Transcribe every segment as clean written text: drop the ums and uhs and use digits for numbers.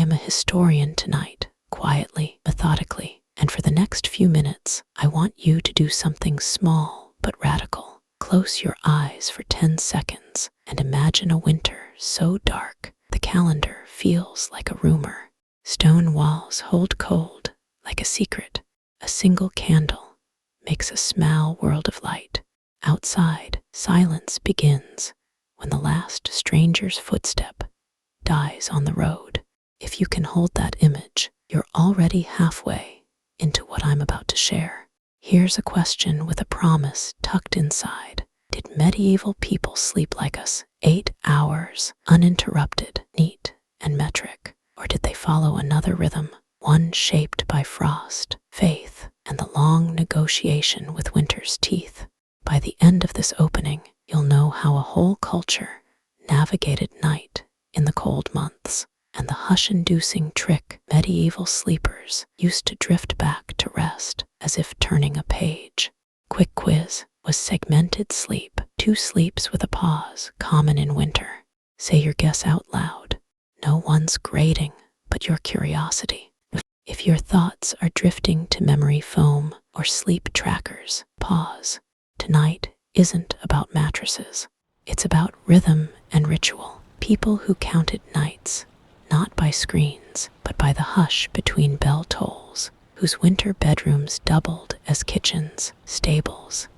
am a historian tonight, quietly, methodically, and for the next few minutes, I want you to do something small but radical. Close your eyes for 10 seconds and imagine a winter so dark the calendar feels like a rumor. Stone walls hold cold like a secret. A single candle makes a small world of light. Outside, silence begins when the last stranger's footstep dies on the road. If you can hold that image, you're already halfway into what I'm about to share. Here's a question with a promise tucked inside. Did medieval people sleep like us? 8 hours, uninterrupted, neat, and metric? Or did they follow another rhythm, one shaped by frost, faith, and the long negotiation with winter's teeth? By the end of this opening, you'll know how a whole culture navigated night in the cold months, and the hush-inducing trick medieval sleepers used to drift back to rest as if turning a page. Quick quiz. Was segmented sleep, 2 sleeps with a pause, common in winter? Say your guess out loud. No one's grading but your curiosity. If your thoughts are drifting to memory foam or sleep trackers, pause. Tonight isn't about mattresses. It's about rhythm and ritual. People who counted nights, not by screens, but by the hush between bell tolls, whose winter bedrooms doubled as kitchens, stables,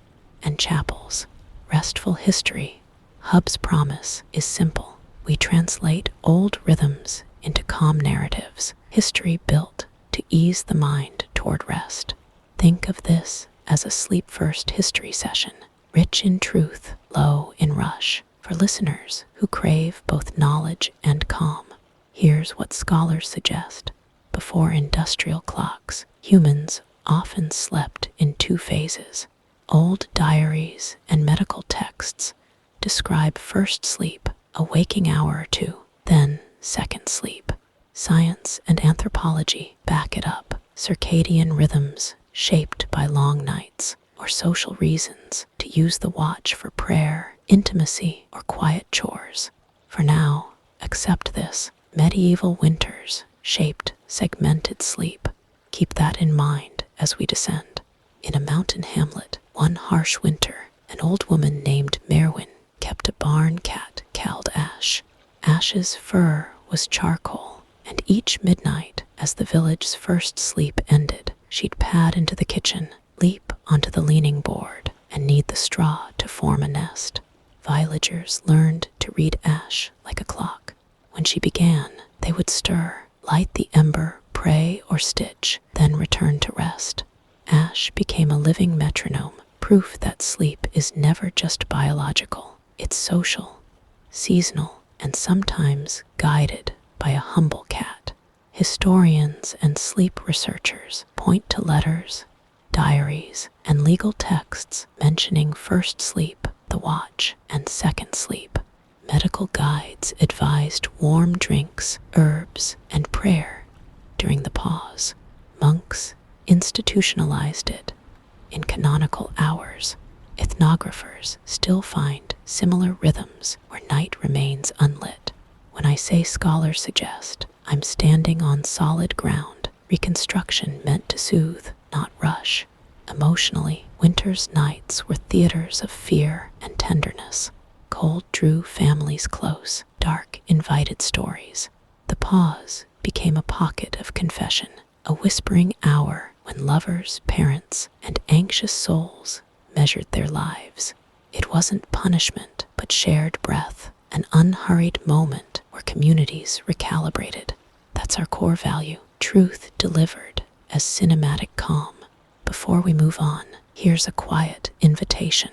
and chapels. Restful history. Hub's promise is simple. We translate old rhythms into calm narratives, history built to ease the mind toward rest. Think of this as a sleep-first history session, rich in truth, low in rush, for listeners who crave both knowledge and calm. Here's what scholars suggest. Before industrial clocks, humans often slept in 2 phases. Old diaries and medical texts describe first sleep, a waking hour or 2, then second sleep. Science and anthropology back it up. Circadian rhythms shaped by long nights, or social reasons to use the watch for prayer, intimacy, or quiet chores. For now, accept this. Medieval winters shaped segmented sleep. Keep that in mind as we descend. In a mountain hamlet, one harsh winter, an old woman named Merwin kept a barn cat called Ash. Ash's fur was charcoal, and each midnight, as the village's first sleep ended, she'd pad into the kitchen, leap onto the leaning board, and knead the straw to form a nest. Villagers learned to read Ash like a clock. When she began, they would stir, light the ember, pray or stitch, then return to rest. Ash became a living metronome, proof that sleep is never just biological. It's social, seasonal, and sometimes guided by a humble cat. Historians and sleep researchers point to letters, diaries, and legal texts mentioning first sleep, the watch, and second sleep. Medical guides advised warm drinks, herbs, and prayer during the pause. Monks institutionalized it in canonical hours. Ethnographers still find similar rhythms where night remains unlit. When I say scholars suggest, I'm standing on solid ground. Reconstruction meant to soothe, not rush. Emotionally, winter's nights were theaters of fear and tenderness. Cold drew families close, dark invited stories. The pause became a pocket of confession, a whispering hour when lovers, parents, and anxious souls measured their lives. It wasn't punishment, but shared breath, an unhurried moment where communities recalibrated. That's our core value, truth delivered as cinematic calm. Before we move on, here's a quiet invitation.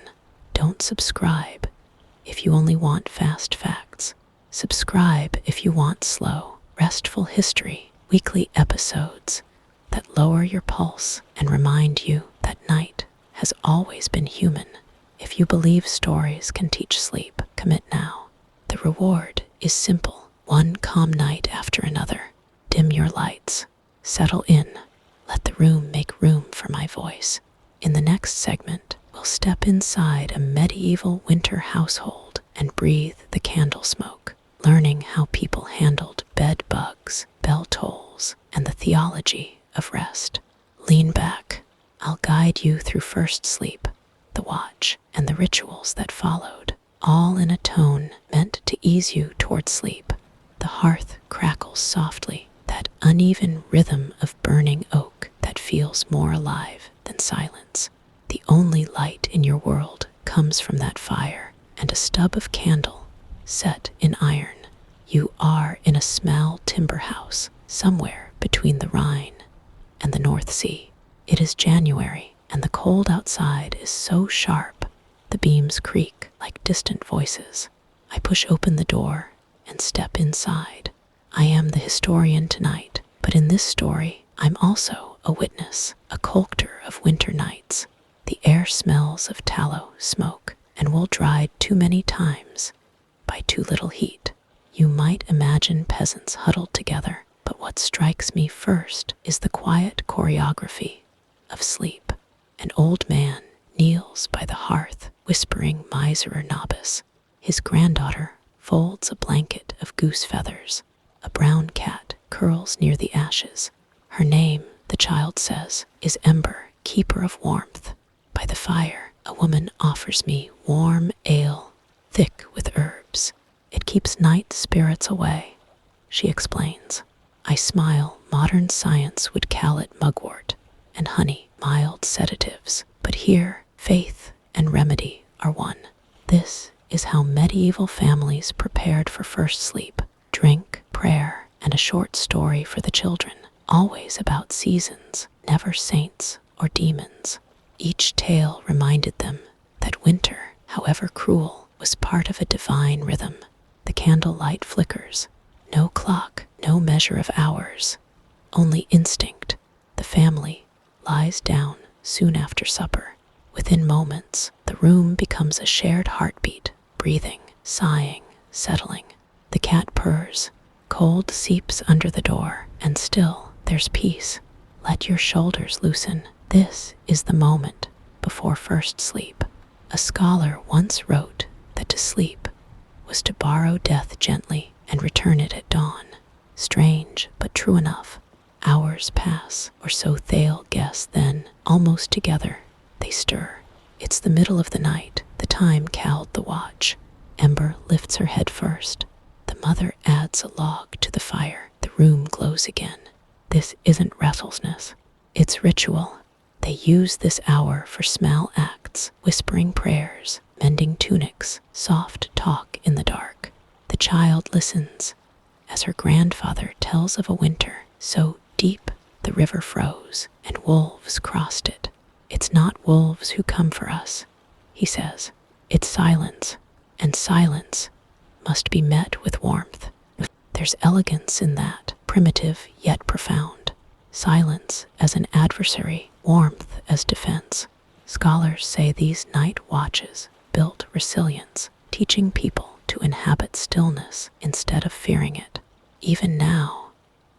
Don't subscribe if you only want fast facts. Subscribe if you want slow, restful history, weekly episodes that lower your pulse and remind you that night has always been human. If you believe stories can teach sleep, commit now. The reward is simple. One calm night after another. Dim your lights. Settle in. Let the room make room for my voice. In the next segment, we'll step inside a medieval winter household and breathe the candle smoke, learning how people handled bed bugs, bell rituals and the theology of rest. Lean back. I'll guide you through first sleep, the watch, and the rituals that followed, all in a tone meant to ease you toward sleep. The hearth crackles softly, that uneven rhythm of burning oak that feels more alive than silence. The only light in your world comes from that fire and a stub of candle set in iron. You are in a small timber house somewhere between the Rhine and the North Sea. It is January, and the cold outside is so sharp the beams creak like distant voices. I push open the door and step inside. I am the historian tonight, but in this story, I'm also a witness, a collector of winter nights. The air smells of tallow, smoke, and wool dried too many times by too little heat. You might imagine peasants huddled together, but what strikes me first is the quiet choreography of sleep. An old man kneels by the hearth, whispering Miserere Nobis. His granddaughter folds a blanket of goose feathers. A brown cat curls near the ashes. Her name, the child says, is Ember, keeper of warmth. By the fire, a woman offers me warm ale, thick with herbs. It keeps night spirits away, she explains. I smile. Modern science would call it mugwort, and honey, mild sedatives. But here, faith and remedy are one. This is how medieval families prepared for first sleep. Drink, prayer, and a short story for the children, always about seasons, never saints or demons. Each tale reminded them that winter, however cruel, was part of a divine rhythm. The candlelight flickers. No clock, no measure of hours, only instinct. The family lies down soon after supper. Within moments, the room becomes a shared heartbeat, breathing, sighing, settling. The cat purrs. Cold seeps under the door, and still there's peace. Let your shoulders loosen. This is the moment before first sleep. A scholar once wrote that to sleep was to borrow death gently and return it at dawn. Strange, but true enough. Hours pass, or so Thale guess, then, almost together, they stir. It's the middle of the night, the time called the watch. Ember lifts her head first. The mother adds a log to the fire. The room glows again. This isn't restlessness, it's ritual. They use this hour for small acts, whispering prayers, mending tunics, soft talk in the dark. The child listens as her grandfather tells of a winter so deep the river froze and wolves crossed it. It's not wolves who come for us, he says. It's silence, and silence must be met with warmth. There's elegance in that, primitive yet profound. Silence as an adversary, warmth as defense. Scholars say these night watches built resilience, teaching people to inhabit stillness instead of fearing it. Even now,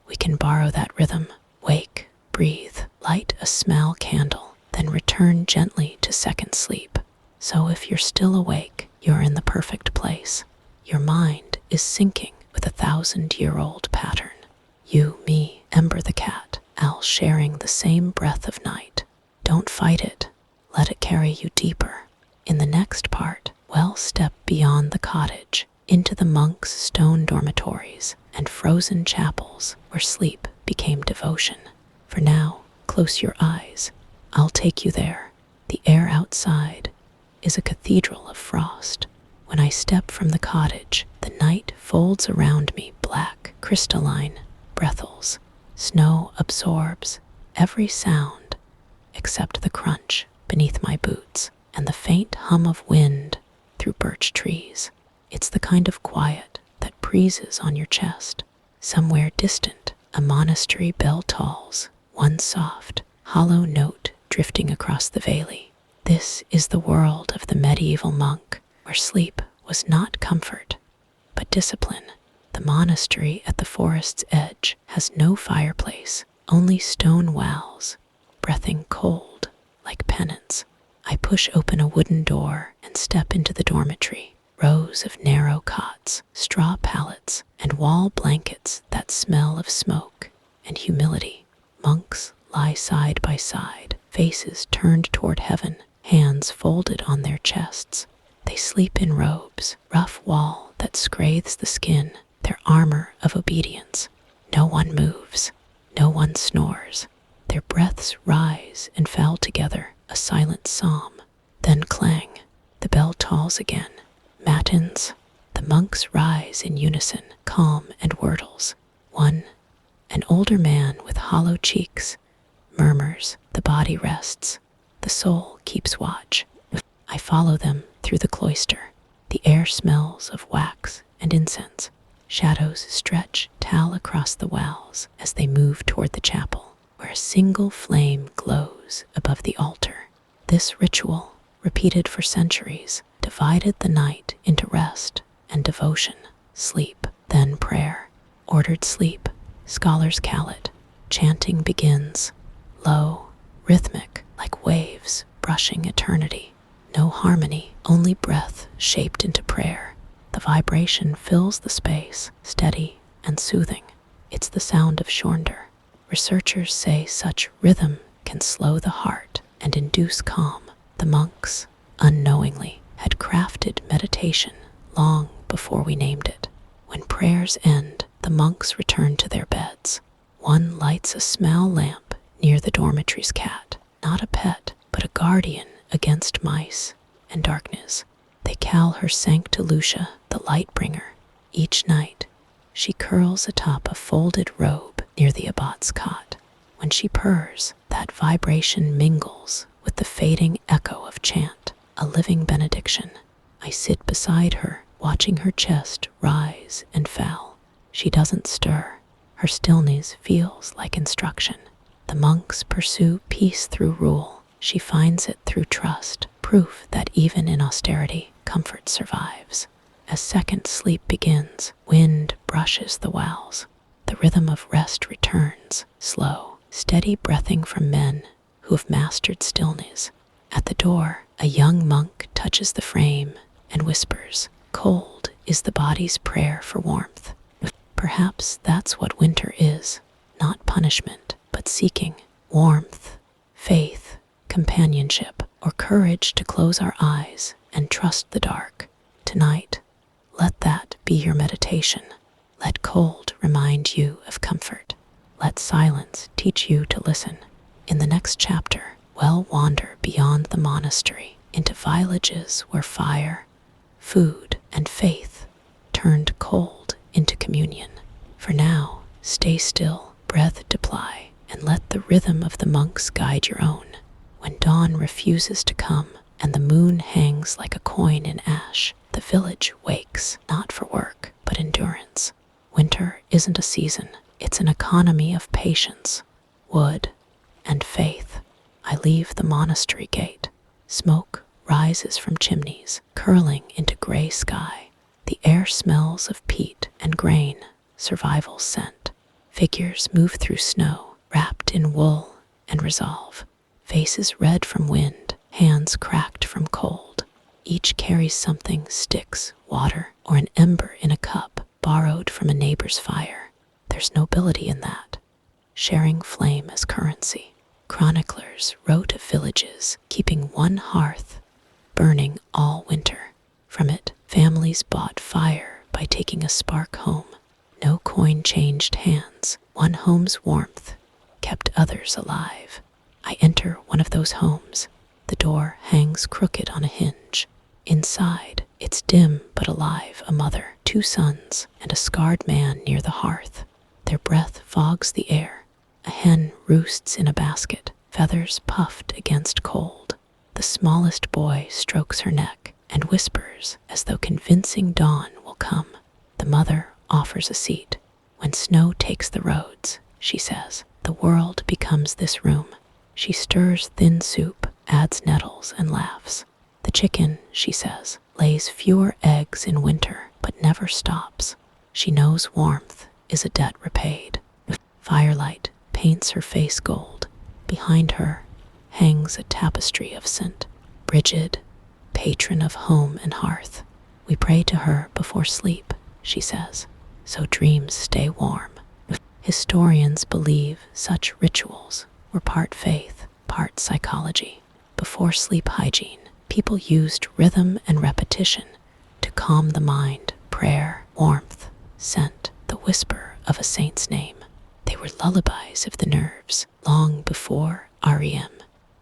we can borrow that rhythm. Wake, breathe, light a small candle, then return gently to second sleep. So if you're still awake, you're in the perfect place. Your mind is syncing with a 1,000-year-old pattern. You, me, Ember the cat, all sharing the same breath of night. Don't fight it. Let it carry you deeper. In the next part, we'll step beyond the cottage into the monks' stone dormitories and frozen chapels where sleep became devotion. For now, close your eyes. I'll take you there. The air outside is a cathedral of frost. When I step from the cottage, the night folds around me, black, crystalline, breathals. Snow absorbs every sound except the crunch beneath my boots and the faint hum of wind through birch trees. It's the kind of quiet that breezes on your chest. Somewhere distant, a monastery bell tolls, one soft, hollow note drifting across the valley. This is the world of the medieval monk, where sleep was not comfort, but discipline. The monastery at the forest's edge has no fireplace, only stone walls, breathing cold like penance. I push open a wooden door and step into the dormitory. Rows of narrow cots, straw pallets, and wall blankets that smell of smoke and humility. Monks lie side by side, faces turned toward heaven, hands folded on their chests. They sleep in robes, rough wool that scrathes the skin, their armor of obedience. No one moves, no one snores. Their breaths rise and fall together, a silent psalm. Then clang, the bell tolls again. Matins. The monks rise in unison, calm and wordles. One, an older man with hollow cheeks, murmurs, the body rests, the soul keeps watch. I follow them through the cloister. The air smells of wax and incense. Shadows stretch tall across the walls as they move toward the chapel, where a single flame glows above the altar. This ritual, repeated for centuries, divided the night into rest and devotion, sleep, then prayer. Ordered sleep, scholars call it. Chanting begins, low, rhythmic, like waves brushing eternity. No harmony, only breath shaped into prayer. The vibration fills the space, steady and soothing. It's the sound of Shornder. Researchers say such rhythm can slow the heart and induce calm. The monks, unknowingly, had crafted meditation long before we named it. When prayers end, the monks return to their beds. One lights a small lamp near the dormitory's cat, not a pet, but a guardian against mice and darkness. They call her Sancta Lucia, the light bringer. Each night, she curls atop a folded robe near the abbot's cot. When she purrs, that vibration mingles with the fading echo of chant, a living benediction. I sit beside her, watching her chest rise and fall. She doesn't stir. Her stillness feels like instruction. The monks pursue peace through rule. She finds it through trust, proof that even in austerity, comfort survives. As second sleep begins, wind brushes the walls. The rhythm of rest returns, slow, steady breathing from men who have mastered stillness. At the door, a young monk touches the frame and whispers, "Cold is the body's prayer for warmth." Perhaps that's what winter is, not punishment, but seeking warmth, faith, companionship, or courage to close our eyes and trust the dark. Tonight, let that be your meditation. Let cold remind you of comfort. Let silence teach you to listen. In the next chapter, we'll wander beyond the monastery into villages where fire, food, and faith turned cold into communion. For now, stay still, breath apply, and let the rhythm of the monks guide your own. When dawn refuses to come and the moon hangs like a coin in ash, the village wakes, not for work, but endurance. Winter isn't a season, it's an economy of patience, wood, and faith. I leave the monastery gate. Smoke rises from chimneys, curling into gray sky. The air smells of peat and grain, survival's scent. Figures move through snow, wrapped in wool and resolve. Faces red from wind, hands cracked from cold. Each carries something: sticks, water, or an ember in a cup borrowed from a neighbor's fire. There's nobility in that, sharing flame as currency. Chroniclers wrote of villages keeping one hearth burning all winter. From it, families bought fire by taking a spark home. No coin changed hands. One home's warmth kept others alive. I enter one of those homes. The door hangs crooked on a hinge. Inside, it's dim but alive, a mother, 2 sons, and a scarred man near the hearth. Their breath fogs the air. A hen roosts in a basket, feathers puffed against cold. The smallest boy strokes her neck and whispers as though convincing dawn will come. The mother offers a seat. When snow takes the roads, she says, the world becomes this room. She stirs thin soup, adds nettles, and laughs. The chicken, she says, lays fewer eggs in winter, but never stops. She knows warmth is a debt repaid. Firelight paints her face gold. Behind her hangs a tapestry of scent. Brigid, patron of home and hearth. We pray to her before sleep, she says, so dreams stay warm. Historians believe such rituals were part faith, part psychology. Before sleep hygiene, people used rhythm and repetition to calm the mind, prayer, warmth, scent, the whisper of a saint's name. They were lullabies of the nerves long before REM.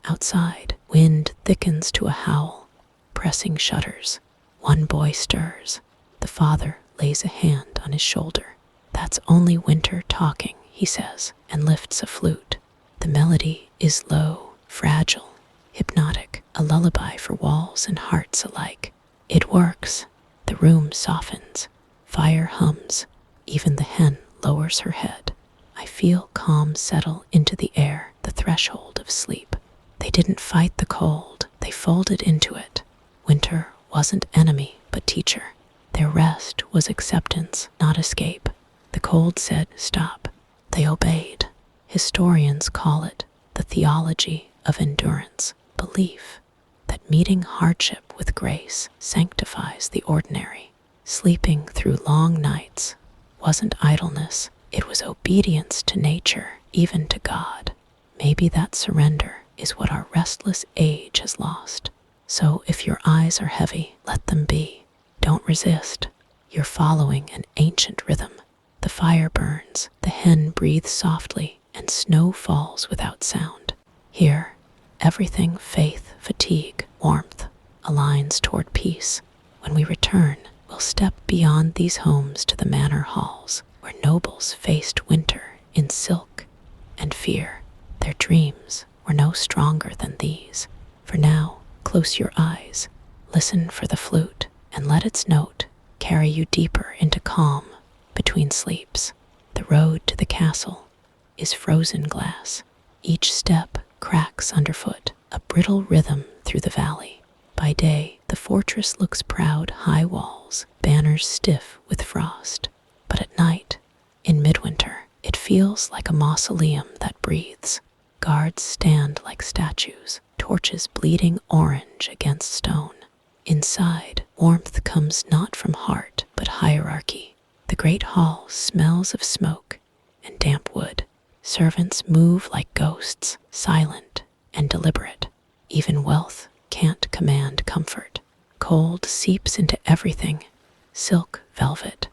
Outside, wind thickens to a howl, pressing shutters. One boy stirs. The father lays a hand on his shoulder. "That's only winter talking," he says, and lifts a flute. The melody is low, fragile, hypnotic, a lullaby for walls and hearts alike. It works. The room softens. Fire hums. Even the hen lowers her head. I feel calm settle into the air, the threshold of sleep. They didn't fight the cold. They folded into it. Winter wasn't enemy, but teacher. Their rest was acceptance, not escape. The cold said, "Stop." They obeyed. Historians call it the theology of endurance, belief that meeting hardship with grace sanctifies the ordinary. Sleeping through long nights wasn't idleness, it was obedience to nature, even to God. Maybe that surrender is what our restless age has lost. So if your eyes are heavy, let them be. Don't resist. You're following an ancient rhythm. The fire burns, the hen breathes softly, and snow falls without sound. Here, everything, faith, fatigue, warmth, aligns toward peace. When we return, we'll step beyond these homes to the manor halls, where nobles faced winter in silk and fear. Their dreams were no stronger than these. For now, close your eyes, listen for the flute, and let its note carry you deeper into calm between sleeps. The road to the castle is frozen glass. Each step cracks underfoot, a brittle rhythm through the valley. By day, the fortress looks proud, high walls, banners stiff with frost. But at night, in midwinter, it feels like a mausoleum that breathes. Guards stand like statues, torches bleeding orange against stone. Inside, warmth comes not from heart, but hierarchy. The great hall smells of smoke and damp wood. Servants move like ghosts, silent and deliberate. Even wealth can't command comfort. Cold seeps into everything. Silk, velvet,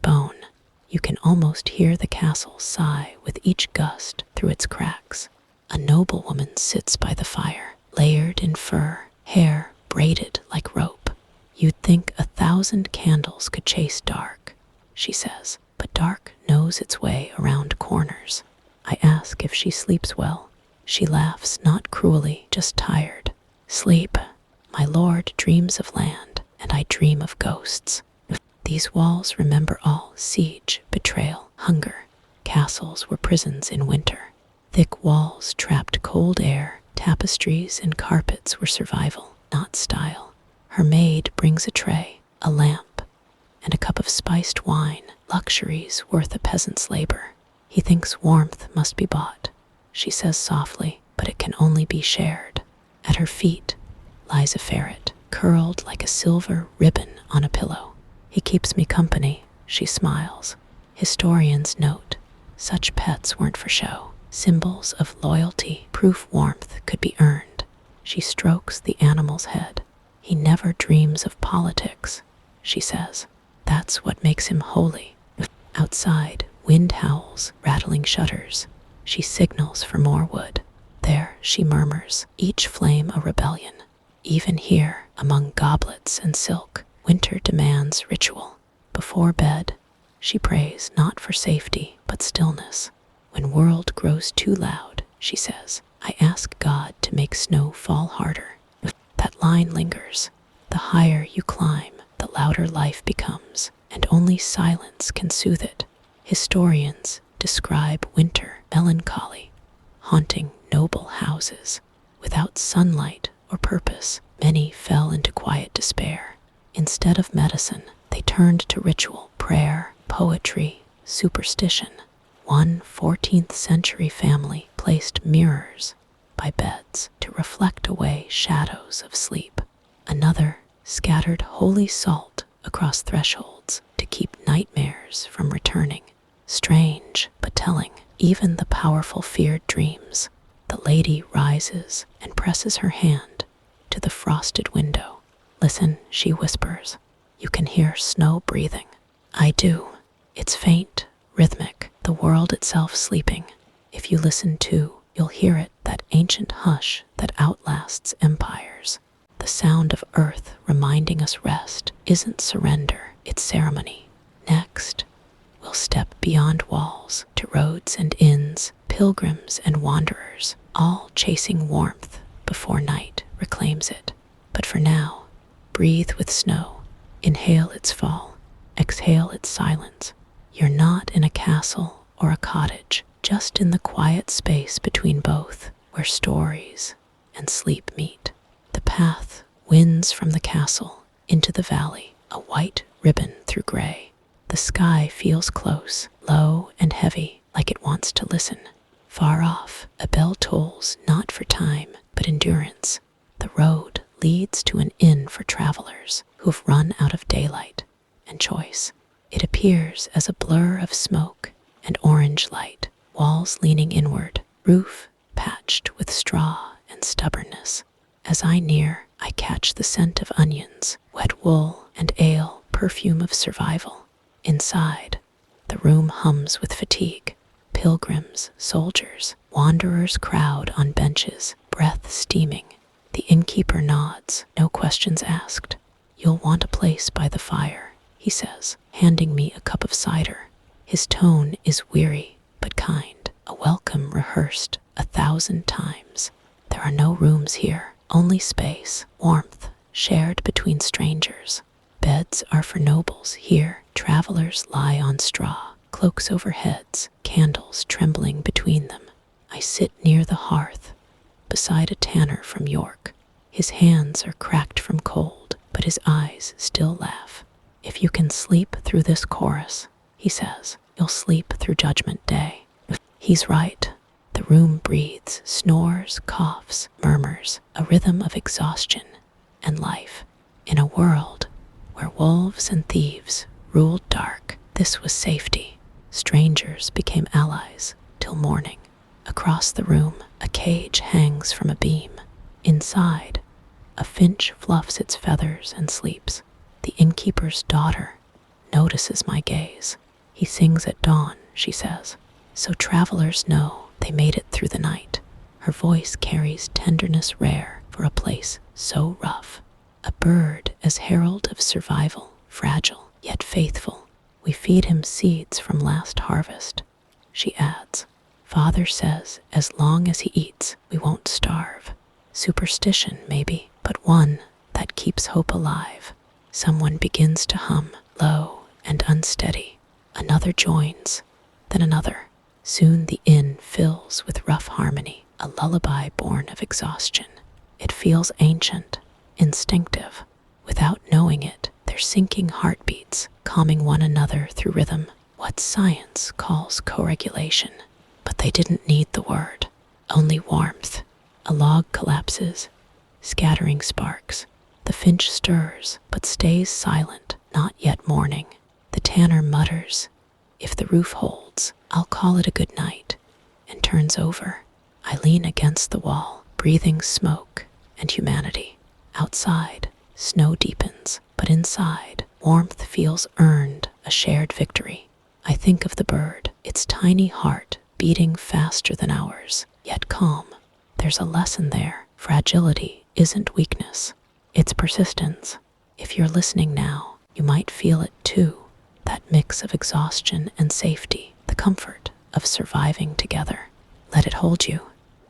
bone. You can almost hear the castle sigh with each gust through its cracks. A noblewoman sits by the fire, layered in fur, hair braided like rope. You'd think 1,000 candles could chase dark, she says, but dark knows its way around corners. I ask if she sleeps well. She laughs, not cruelly, just tired. "Sleep. My lord dreams of land, and I dream of ghosts. These walls remember all: siege, betrayal, hunger. Castles were prisons in winter. Thick walls trapped cold air. Tapestries and carpets were survival, not style. Her maid brings a tray, a lamp, and a cup of spiced wine, luxuries worth a peasant's labor. He thinks warmth must be bought, she says softly, but it can only be shared. At her feet lies a ferret, curled like a silver ribbon on a pillow. He keeps me company, she smiles. Historians note, such pets weren't for show. Symbols of loyalty, proof warmth could be earned. She strokes the animal's head. He never dreams of politics, she says. That's what makes him holy. Outside, wind howls, rattling shutters. She signals for more wood. There, she murmurs, each flame a rebellion. Even here, among goblets and silk, winter demands ritual. Before bed, she prays not for safety, but stillness. When world grows too loud, she says, I ask God to make snow fall harder. That line lingers. The higher you climb, the louder life becomes, and only silence can soothe it. Historians describe winter melancholy, haunting noble houses. Without sunlight or purpose, many fell into quiet despair. Instead of medicine, they turned to ritual, prayer, poetry, superstition. One 14th century family placed mirrors by beds to reflect away shadows of sleep. Another scattered holy salt across thresholds to keep nightmares from returning. strange but telling. Even the powerful feared dreams. The lady rises and presses her hand to the frosted window. Listen, she whispers. You can hear snow breathing. I do. It's faint, rhythmic, the world itself sleeping. If you listen too, you'll hear it, that ancient hush that outlasts empires. The sound of earth reminding us rest isn't surrender, it's ceremony. Next, we'll step beyond walls to roads and inns, pilgrims and wanderers, all chasing warmth before night reclaims it. But for now, breathe with snow, inhale its fall, exhale its silence. You're not in a castle or a cottage, just in the quiet space between both, where stories and sleep meet. The path winds from the castle into the valley, a white ribbon through gray. The sky feels close, low and heavy, like it wants to listen. Far off, a bell tolls not for time, but endurance. The road leads to an inn for travelers who've run out of daylight and choice. It appears as a blur of smoke and orange light, walls leaning inward, roof patched with straw and stubbornness. As I near, I catch the scent of onions, wet wool and ale, perfume of survival. Inside, the room hums with fatigue. Pilgrims, soldiers, wanderers crowd on benches, breath steaming. The innkeeper nods, no questions asked. You'll want a place by the fire, he says, handing me a cup of cider. His tone is weary but kind, a welcome rehearsed 1,000 times. There are no rooms here, only space, warmth, shared between strangers. Beds are for nobles here, travelers lie on straw, cloaks over heads, candles trembling between them. I sit near the hearth, beside a tanner from York. His hands are cracked from cold, but his eyes still laugh. If you can sleep through this chorus, he says, you'll sleep through Judgment Day. He's right. The room breathes, snores, coughs, murmurs, a rhythm of exhaustion and life. In a world where wolves and thieves ruled dark, this was safety. Strangers became allies till morning. Across the room, a cage hangs from a beam. Inside, a finch fluffs its feathers and sleeps. The innkeeper's daughter notices my gaze. He sings at dawn, she says, so travelers know they made it through the night. Her voice carries tenderness rare for a place so rough. A bird as herald of survival, fragile yet faithful. We feed him seeds from last harvest. She adds, Father says as long as he eats, we won't starve. Superstition, maybe, but one that keeps hope alive. Someone begins to hum, low and unsteady. Another joins, then another. Soon the inn fills with rough harmony, a lullaby born of exhaustion. It feels ancient, instinctive. Without knowing it, they're syncing heartbeats, calming one another through rhythm, what science calls co-regulation. But they didn't need the word, only warmth. A log collapses, scattering sparks. The finch stirs, but stays silent, not yet mourning. The tanner mutters, if the roof holds, I'll call it a good night, and turns over. I lean against the wall, breathing smoke and humanity. Outside, snow deepens, but inside, warmth feels earned, a shared victory. I think of the bird, its tiny heart beating faster than ours, yet calm. There's a lesson there. Fragility isn't weakness, it's persistence. If you're listening now, you might feel it too. That mix of exhaustion and safety, the comfort of surviving together. Let it hold you.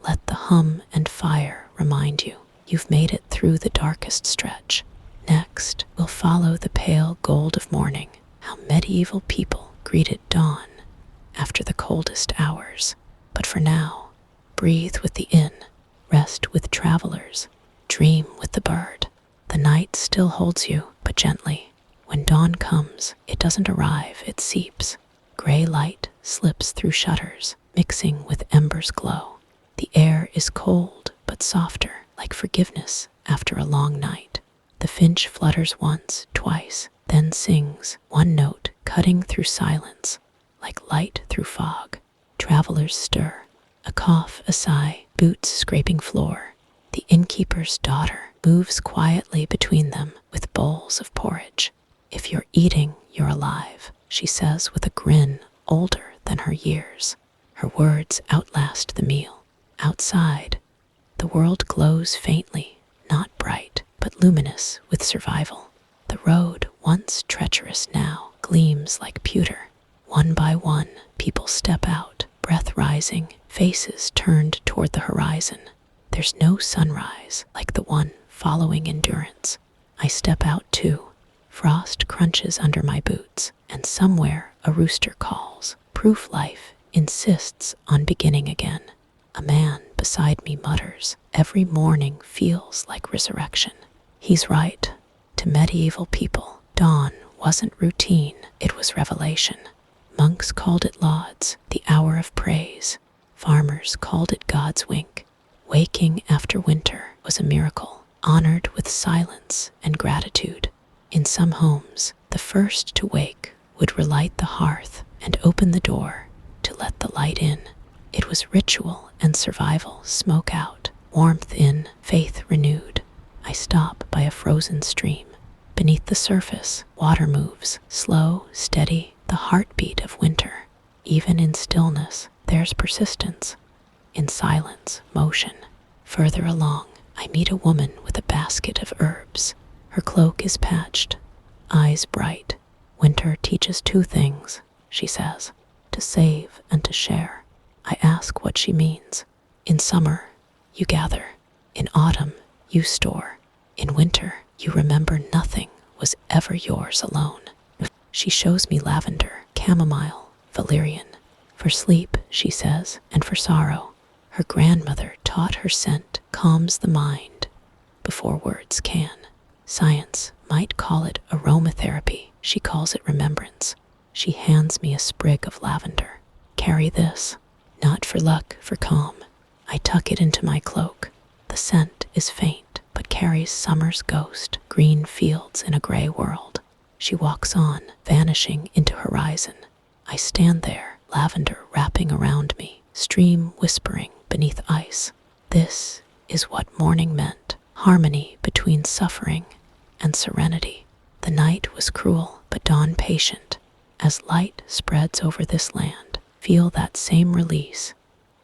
Let the hum and fire remind you you've made it through the darkest stretch. Next, we'll follow the pale gold of morning, how medieval people greeted dawn after the coldest hours. But for now, breathe with the inn, rest with travelers, dream with the bird. The night still holds you, but gently. When dawn comes, it doesn't arrive, it seeps. Gray light slips through shutters, mixing with embers' glow. The air is cold, but softer, like forgiveness after a long night. The finch flutters once, twice, then sings, one note cutting through silence. like light through fog. Travelers stir, a cough, a sigh, boots scraping floor. The innkeeper's daughter moves quietly between them with bowls of porridge. "If you're eating, you're alive," she says with a grin older than her years. Her words outlast the meal. Outside, the world glows faintly, not bright, but luminous with survival. The road, once treacherous now, gleams like pewter. One by one, people step out, breath rising, faces turned toward the horizon. There's no sunrise like the one following endurance. I step out too. Frost crunches under my boots, and somewhere a rooster calls. Proof life insists on beginning again. A man beside me mutters, "Every morning feels like resurrection." He's right. To medieval people, dawn wasn't routine, it was revelation. Monks called it lauds, the hour of praise. Farmers called it God's wink. Waking after winter was a miracle, honored with silence and gratitude. In some homes, the first to wake would relight the hearth and open the door to let the light in. It was ritual and survival, smoke out, warmth in, faith renewed. I stop by a frozen stream. Beneath the surface, water moves, slow, steady, the heartbeat of winter. Even in stillness, there's persistence. In silence, motion. Further along, I meet a woman with a basket of herbs. Her cloak is patched, eyes bright. "Winter teaches two things," she says, "to save and to share." I ask what she means. In summer, you gather. In autumn, you store. In winter, you remember nothing was ever yours alone. She shows me lavender, chamomile, valerian. For sleep, she says, and for sorrow. Her grandmother taught her scent calms the mind before words can. Science might call it aromatherapy. She calls it remembrance. She hands me a sprig of lavender. "Carry this." Not for luck, for calm. I tuck it into my cloak. The scent is faint, but carries summer's ghost, green fields in a gray world. She walks on, vanishing into horizon. I stand there, lavender wrapping around me, stream whispering beneath ice. This is what morning meant, harmony between suffering and serenity. The night was cruel, but dawn patient. As light spreads over this land, feel that same release,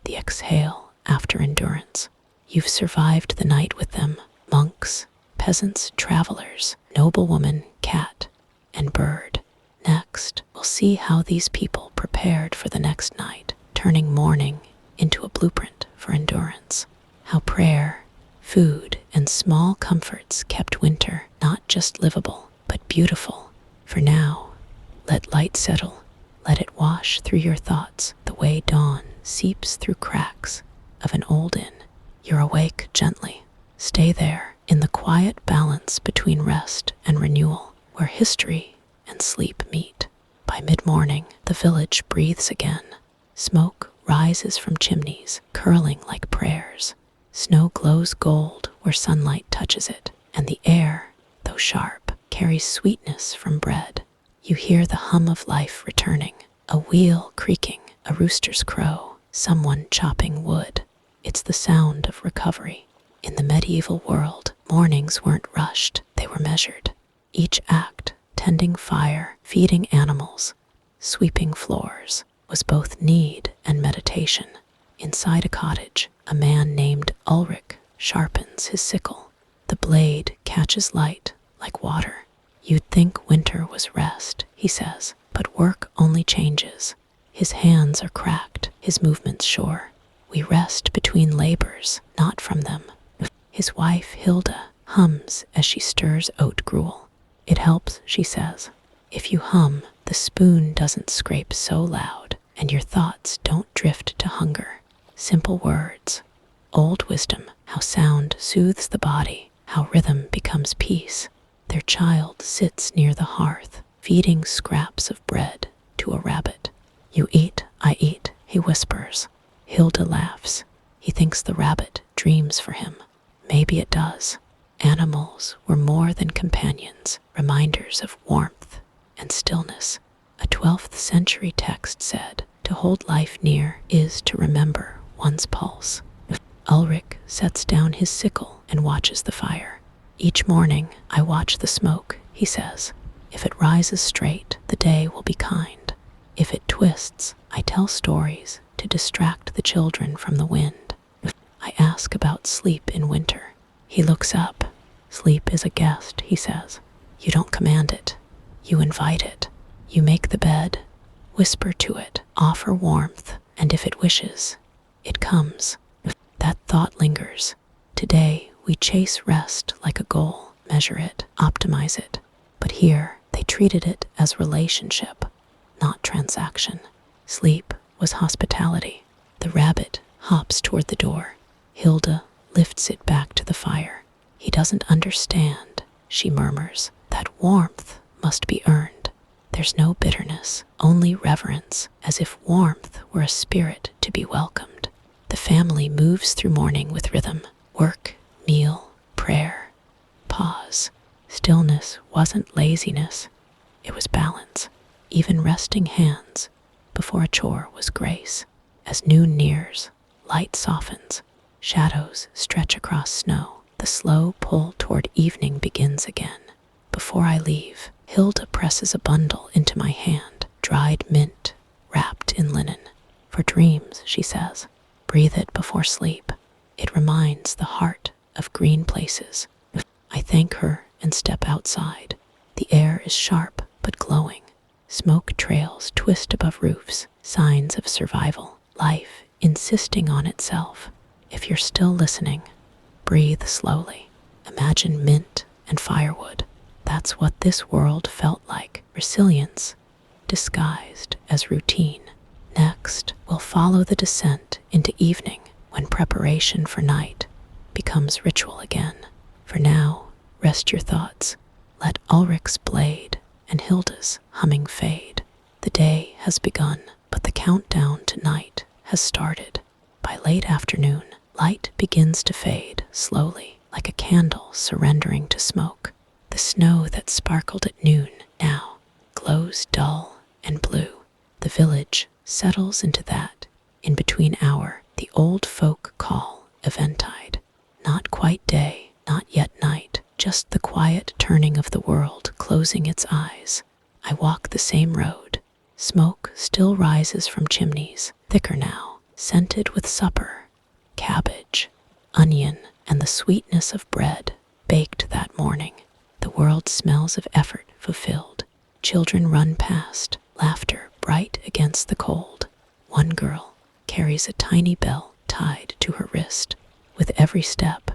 the exhale after endurance. You've survived the night with them, monks, peasants, travelers, noblewoman, cat, and bird. Next, we'll see how these people prepared for the next night, turning mourning into a blueprint for endurance. How prayer, food, and small comforts kept winter not just livable, but beautiful. For now, let light settle. Let it wash through your thoughts the way dawn seeps through cracks of an old inn. You're awake gently. Stay there in the quiet balance between rest and renewal, where history and sleep meet. By mid-morning, the village breathes again. Smoke rises from chimneys, curling like prayers. Snow glows gold where sunlight touches it, and the air, though sharp, carries sweetness from bread. You hear the hum of life returning, a wheel creaking, a rooster's crow, someone chopping wood. It's the sound of recovery. In the medieval world, mornings weren't rushed, they were measured. Each act, tending fire, feeding animals, sweeping floors, was both need and meditation. Inside a cottage, a man named Ulrich sharpens his sickle. The blade catches light like water. You'd think winter was rest, he says, but work only changes. His hands are cracked, his movements sure. We rest between labors, not from them. His wife, Hilda, hums as she stirs oat gruel. It helps, she says. If you hum, the spoon doesn't scrape so loud, and your thoughts don't drift to hunger. Simple words, old wisdom, how sound soothes the body, how rhythm becomes peace. Their child sits near the hearth, feeding scraps of bread to a rabbit. You eat, I eat, he whispers. Hilda laughs. He thinks the rabbit dreams for him. Maybe it does. Animals were more than companions, reminders of warmth and stillness. A 12th century text said, "To hold life near is to remember one's pulse." Ulrich sets down his sickle and watches the fire. "Each morning I watch the smoke," he says. "If it rises straight, the day will be kind. If it twists, I tell stories to distract the children from the wind." I ask about sleep in winter. He looks up. "Sleep is a guest," he says. "You don't command it. You invite it. You make the bed, whisper to it, offer warmth, and if it wishes, it comes." That thought lingers. Today, we chase rest like a goal, measure it, optimize it. But here, they treated it as relationship, not transaction. Sleep was hospitality. The rabbit hops toward the door. Hilda lifts it back to the fire. "He doesn't understand," she murmurs. "That warmth must be earned." There's no bitterness, only reverence, as if warmth were a spirit to be welcomed. The family moves through morning with rhythm. Work, meal, prayer, pause. Stillness wasn't laziness, it was balance. Even resting hands before a chore was grace. As noon nears, light softens, shadows stretch across snow. The slow pull toward evening begins again. Before I leave, Hilda presses a bundle into my hand, dried mint wrapped in linen. "For dreams," she says. "Breathe it before sleep. It reminds the heart of green places." I thank her and step outside. The air is sharp but glowing. Smoke trails twist above roofs, signs of survival, life insisting on itself. If you're still listening, breathe slowly. Imagine mint and firewood. That's what this world felt like. Resilience disguised as routine. Next, we'll follow the descent into evening when preparation for night becomes ritual again. For now, rest your thoughts. Let Ulrich's blade and Hilda's humming fade. The day has begun, but the countdown to night has started. By late afternoon, light begins to fade slowly, like a candle surrendering to smoke. The snow that sparkled at noon now glows dull and blue. The village settles into that in-between hour the old folk call eventide. Not quite day, not yet night, just the quiet turning of the world closing its eyes. I walk the same road. Smoke still rises from chimneys, thicker now, scented with supper, cabbage, onion, and the sweetness of bread baked that morning. The world smells of effort fulfilled. Children run past, laughter bright against the cold. One girl carries a tiny bell tied to her wrist. With every step,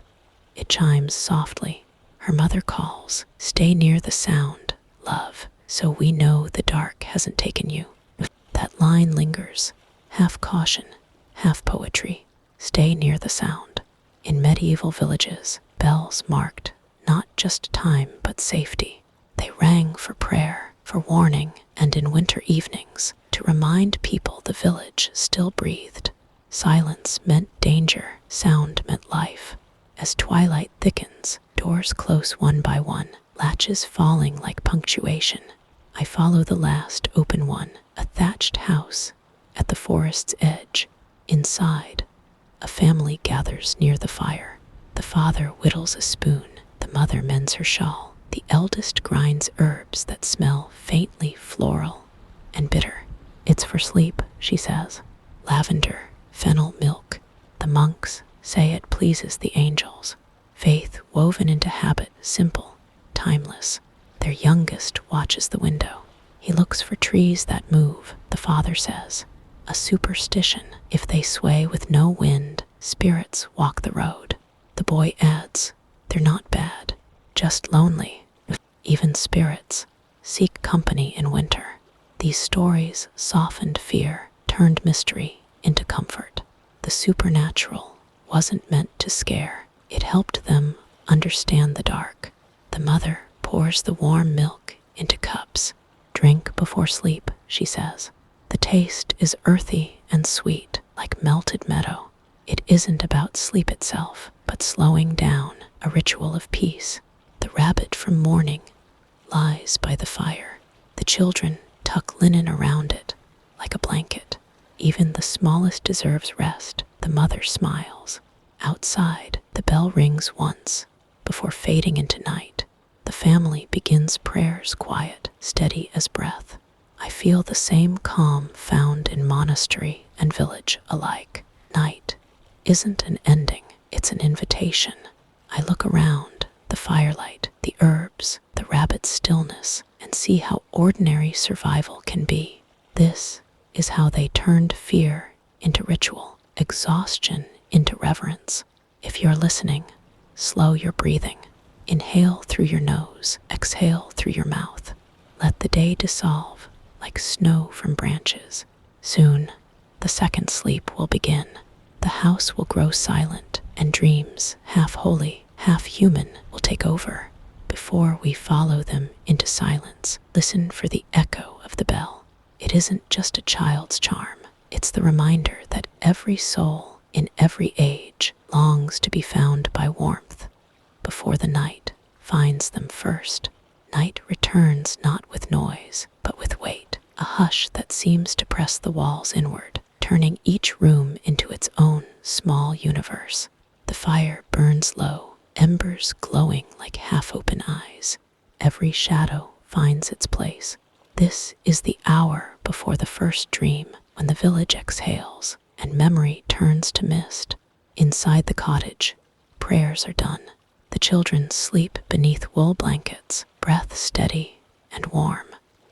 it chimes softly. Her mother calls, "Stay near the sound, love, so we know the dark hasn't taken you." That line lingers, half caution, half poetry. Stay near the sound. In medieval villages, bells marked not just time but safety. They rang for prayer, for warning, and in winter evenings, to remind people the village still breathed. Silence meant danger, sound meant life. As twilight thickens, doors close one by one, latches falling like punctuation. I follow the last open one, a thatched house at the forest's edge. Inside, a family gathers near the fire. The father whittles a spoon, the mother mends her shawl. The eldest grinds herbs that smell faintly floral and bitter. "It's for sleep," she says. "Lavender, fennel milk. The monks say it pleases the angels." Faith woven into habit, simple, timeless. Their youngest watches the window. He looks for trees that move, the father says. A superstition. If they sway with no wind, spirits walk the road. The boy adds, "They're not bad, just lonely." Even spirits seek company in winter. These stories softened fear, turned mystery into comfort. The supernatural wasn't meant to scare. It helped them understand the dark. The mother pours the warm milk into cups. "Drink before sleep," she says. The taste is earthy and sweet, like melted meadow. It isn't about sleep itself, but slowing down, a ritual of peace. The rabbit from morning lies by the fire. The children tuck linen around it like a blanket. Even the smallest deserves rest, the mother smiles. Outside, the bell rings once before fading into night. The family begins prayers quiet, steady as breath. I feel the same calm found in monastery and village alike. Night isn't an ending, it's an invitation. I look around, the firelight, the herbs, the rabbit's stillness, and see how ordinary survival can be. This is how they turned fear into ritual, exhaustion into reverence. If you're listening, slow your breathing. Inhale through your nose, exhale through your mouth. Let the day dissolve like snow from branches. Soon, the second sleep will begin. The house will grow silent, and dreams, half holy, half human, will take over. Before we follow them into silence, listen for the echo of the bell. It isn't just a child's charm. It's the reminder that every soul, in every age, longs to be found by warmth before the night finds them first. Night returns not with noise, but with weight, a hush that seems to press the walls inward, turning each room into its own small universe. The fire burns low, embers glowing like half-open eyes. Every shadow finds its place. This is the hour before the first dream, when the village exhales and memory turns to mist. Inside the cottage, prayers are done. The children sleep beneath wool blankets, breath steady and warm.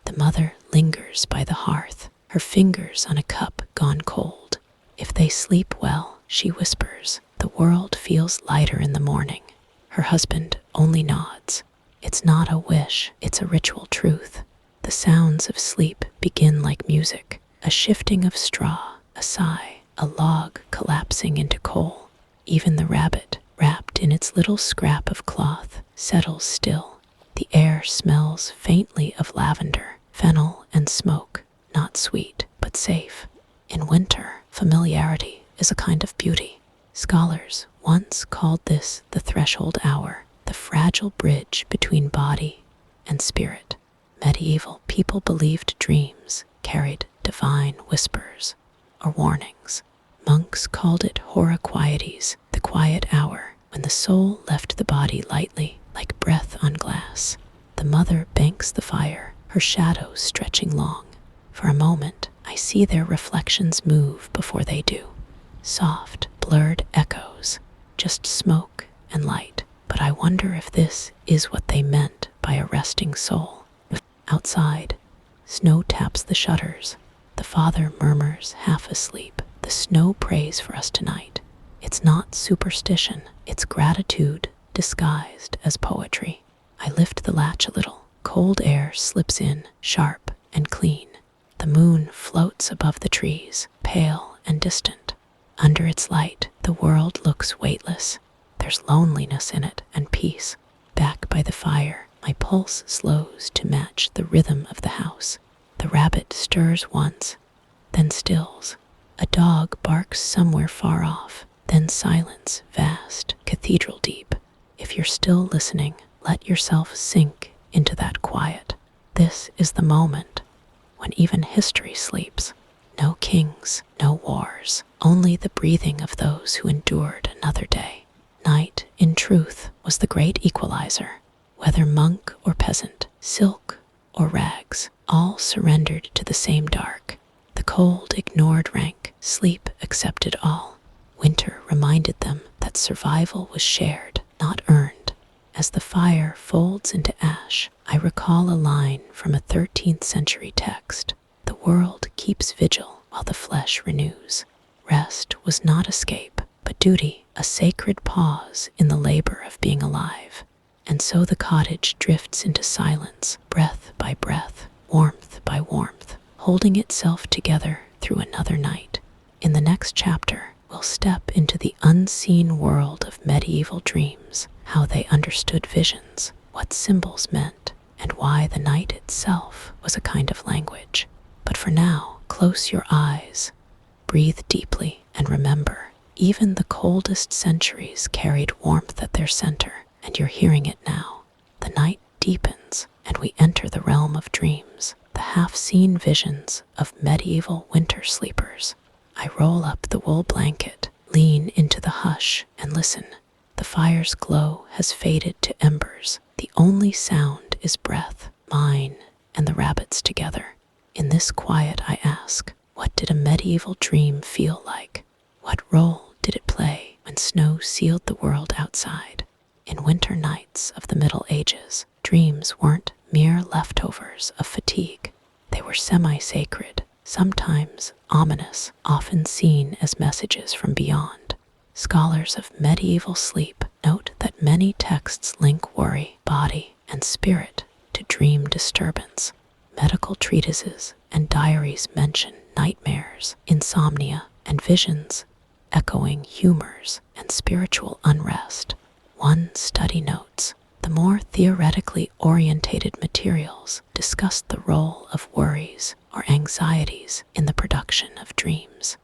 The mother lingers by the hearth, her fingers on a cup gone cold. If they sleep well, she whispers, the world feels lighter in the morning. Her husband only nods. It's not a wish, it's a ritual truth. The sounds of sleep begin like music, a shifting of straw, a sigh, a log collapsing into coal. Even the rabbit, wrapped in its little scrap of cloth, settles still. The air smells faintly of lavender, fennel, and smoke, not sweet, but safe. In winter, familiarity is a kind of beauty. Scholars once called this the threshold hour, the fragile bridge between body and spirit. Medieval people believed dreams carried divine whispers or warnings. Monks called it hora quietis, the quiet hour, when the soul left the body lightly, like breath on glass. The mother banks the fire, her shadow stretching long. For a moment, I see their reflections move before they do. Soft, blurred echoes, just smoke and light. But I wonder if this is what they meant by a resting soul. Outside, snow taps the shutters. The father murmurs, half asleep, the snow prays for us tonight. It's not superstition, it's gratitude disguised as poetry. I lift the latch a little. Cold air slips in, sharp and clean. The moon floats above the trees, pale and distant. Under its light, the world looks weightless. There's loneliness in it and peace. Back by the fire, my pulse slows to match the rhythm of the house. The rabbit stirs once, then stills. A dog barks somewhere far off, then silence, vast, cathedral deep. If you're still listening, let yourself sink into that quiet. This is the moment when even history sleeps. No kings, no wars, only the breathing of those who endured another day. Night, in truth, was the great equalizer. Whether monk or peasant, silk or rags, all surrendered to the same dark. The cold ignored rank, sleep accepted all. Winter reminded them that survival was shared, not earned. As the fire folds into ash, I recall a line from a 13th century text. The world keeps vigil while the flesh renews. Rest was not escape, but duty, a sacred pause in the labor of being alive. And so the cottage drifts into silence, breath by breath, warmth by warmth, holding itself together through another night. In the next chapter, we'll step into the unseen world of medieval dreams, how they understood visions, what symbols meant, and why the night itself was a kind of language. But for now, close your eyes, breathe deeply, and remember, even the coldest centuries carried warmth at their center, and you're hearing it now. The night deepens, and we enter the realm of dreams, the half-seen visions of medieval winter sleepers. I roll up the wool blanket, lean into the hush, and listen. The fire's glow has faded to embers. The only sound is breath, mine and the rabbit's together. In this quiet I ask, what did a medieval dream feel like? What role did it play when snow sealed the world outside? In winter nights of the Middle Ages, dreams weren't mere leftovers of fatigue. They were semi-sacred, sometimes ominous, often seen as messages from beyond. Scholars of medieval sleep note that many texts link worry, body, and spirit to dream disturbance. Medical treatises and diaries mention nightmares, insomnia, and visions, echoing humors and spiritual unrest. One study notes, the more theoretically orientated materials discuss the role of worries or anxieties in the production of dreams.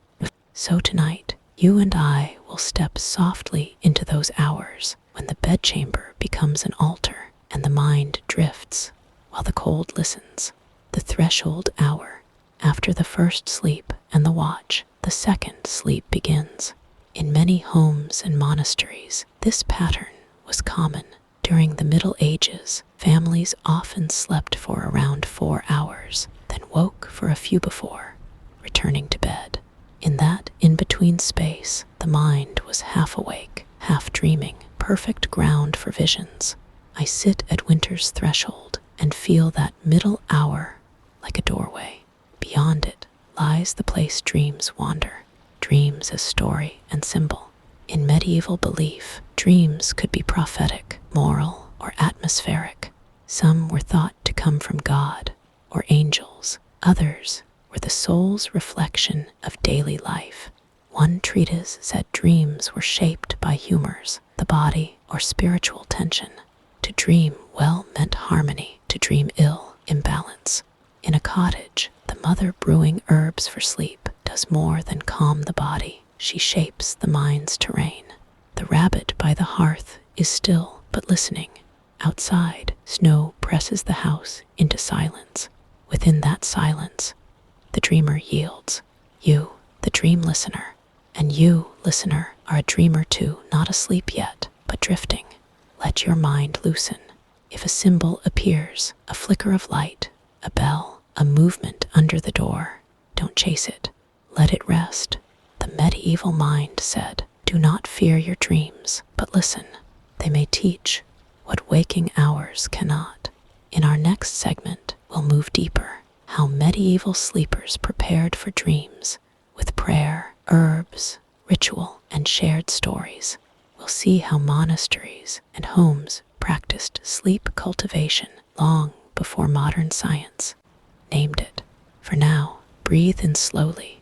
So tonight, you and I will step softly into those hours when the bedchamber becomes an altar and the mind drifts while the cold listens. The threshold hour. After the first sleep and the watch, the second sleep begins. In many homes and monasteries, this pattern was common. During the Middle Ages, families often slept for around 4 hours, then woke for a few before returning to bed. In that in-between space, the mind was half awake, half dreaming, perfect ground for visions. I sit at winter's threshold and feel that middle hour like a doorway. Beyond it lies the place dreams wander, dreams as story and symbol. In medieval belief, dreams could be prophetic, moral, or atmospheric. Some were thought to come from God or angels. Others were the soul's reflection of daily life. One treatise said dreams were shaped by humors, the body, or spiritual tension. To dream well meant harmony, to dream ill, imbalance. In a cottage, the mother brewing herbs for sleep does more than calm the body. She shapes the mind's terrain. The rabbit by the hearth is still but listening. Outside, snow presses the house into silence. Within that silence, the dreamer yields. You, the dream listener, and you, listener, are a dreamer too, not asleep yet, but drifting. Let your mind loosen. If a symbol appears, a flicker of light, a bell, a movement under the door, don't chase it. Let it rest. The medieval mind said, do not fear your dreams, but listen. They may teach what waking hours cannot. In our next segment, we'll move deeper. How medieval sleepers prepared for dreams with prayer, herbs, ritual, and shared stories. We'll see how monasteries and homes practiced sleep cultivation long before modern science named it. For now, breathe in slowly,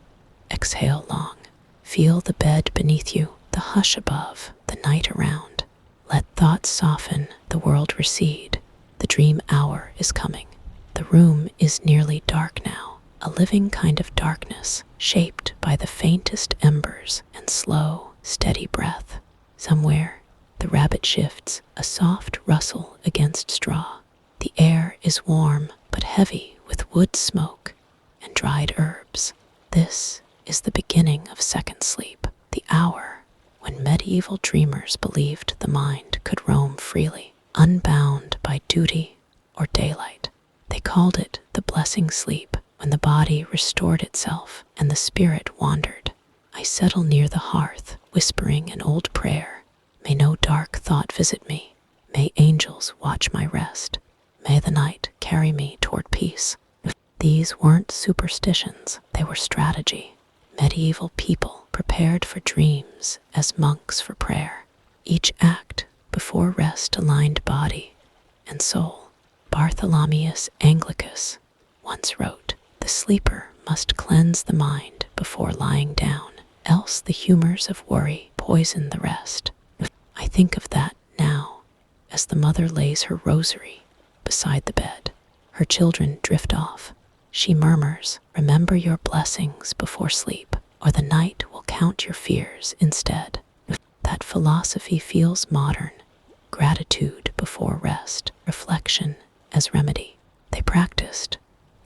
exhale long. Feel the bed beneath you, the hush above, the night around. Let thoughts soften, the world recede. The dream hour is coming. The room is nearly dark now, a living kind of darkness shaped by the faintest embers and slow, steady breath. Somewhere, the rabbit shifts, a soft rustle against straw. The air is warm but heavy with wood smoke and dried herbs. This is the beginning of second sleep, the hour when medieval dreamers believed the mind could roam freely, unbound by duty or daylight. They called it the blessing sleep, when the body restored itself and the spirit wandered. I settle near the hearth, whispering an old prayer. May no dark thought visit me. May angels watch my rest. May the night carry me toward peace. These weren't superstitions, they were strategy. Medieval people prepared for dreams as monks for prayer. Each act before rest aligned body and soul. Bartholomeus Anglicus once wrote, "The sleeper must cleanse the mind before lying down, else the humors of worry poison the rest." I think of that now, as the mother lays her rosary beside the bed. Her children drift off. She murmurs, "Remember your blessings before sleep, or the night will count your fears instead." That philosophy feels modern. Gratitude before rest, reflection as remedy. They practiced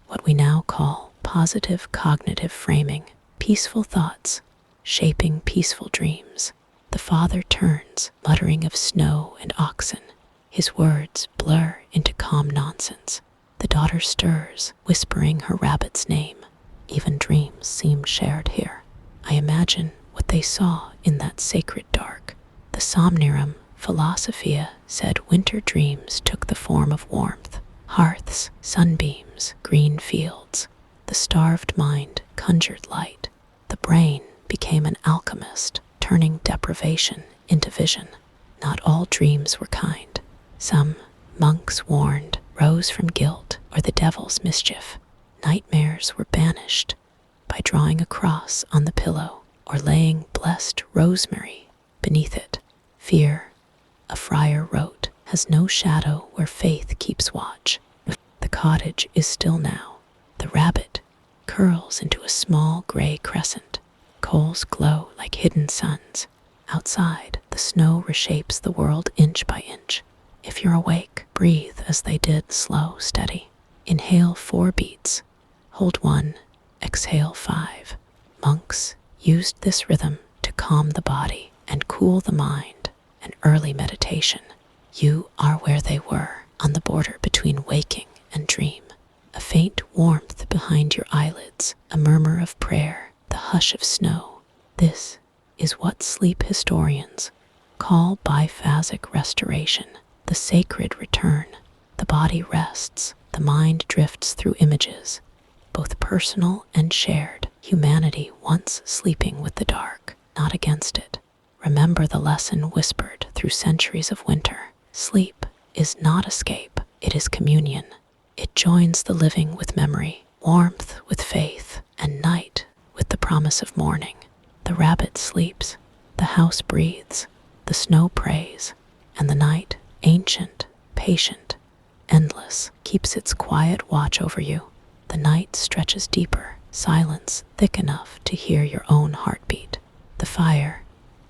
what we now call positive cognitive framing, peaceful thoughts shaping peaceful dreams. The father turns, muttering of snow and oxen. His words blur into calm nonsense. The daughter stirs, whispering her rabbit's name. Even dreams seem shared here. I imagine what they saw in that sacred dark. The Somnium Philosophia said winter dreams took the form of warmth, hearths, sunbeams, green fields. The starved mind conjured light. The brain became an alchemist, turning deprivation into vision. Not all dreams were kind. Some, monks warned, rose from guilt or the devil's mischief. Nightmares were banished by drawing a cross on the pillow or laying blessed rosemary beneath it. Fear, a friar wrote, has no shadow where faith keeps watch. The cottage is still now. The rabbit curls into a small gray crescent. Coals glow like hidden suns. Outside, the snow reshapes the world inch by inch. If you're awake, breathe as they did, slow, steady. Inhale 4 beats. Hold 1. Exhale 5. Monks used this rhythm to calm the body and cool the mind. An early meditation. You are where they were, on the border between waking and dream. A faint warmth behind your eyelids, a murmur of prayer, the hush of snow. This is what sleep historians call biphasic restoration, the sacred return. The body rests, the mind drifts through images, both personal and shared. Humanity once sleeping with the dark, not against it. Remember the lesson whispered through centuries of winter. Sleep is not escape, it is communion. It joins the living with memory, warmth with faith, and night with the promise of morning. The rabbit sleeps, the house breathes, the snow prays, and the night, ancient, patient, endless, keeps its quiet watch over you. The night stretches deeper, silence thick enough to hear your own heartbeat. The fire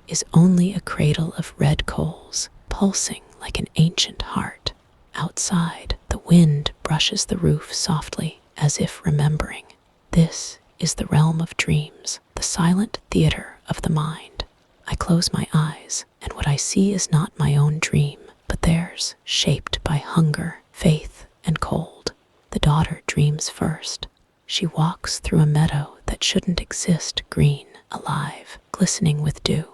is only a cradle of red coals, pulsing like an ancient heart. Outside, the wind brushes the roof softly, as if remembering. This is the realm of dreams, the silent theater of the mind. I close my eyes, and what I see is not my own dream, but theirs, shaped by hunger, faith, and cold. The daughter dreams first. She walks through a meadow that shouldn't exist, green, alive, glistening with dew.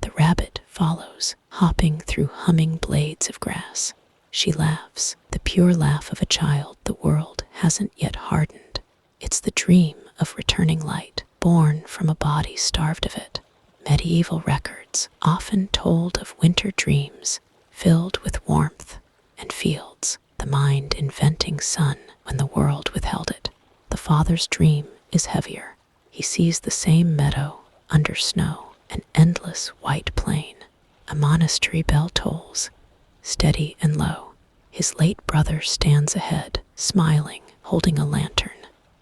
The rabbit follows, hopping through humming blades of grass. She laughs, the pure laugh of a child the world hasn't yet hardened. It's the dream of returning light, born from a body starved of it. Medieval records often told of winter dreams filled with warmth and fields, the mind inventing sun when the world withheld it. The father's dream is heavier. He sees the same meadow under snow, an endless white plain. A monastery bell tolls, steady and low. His late brother stands ahead, smiling, holding a lantern.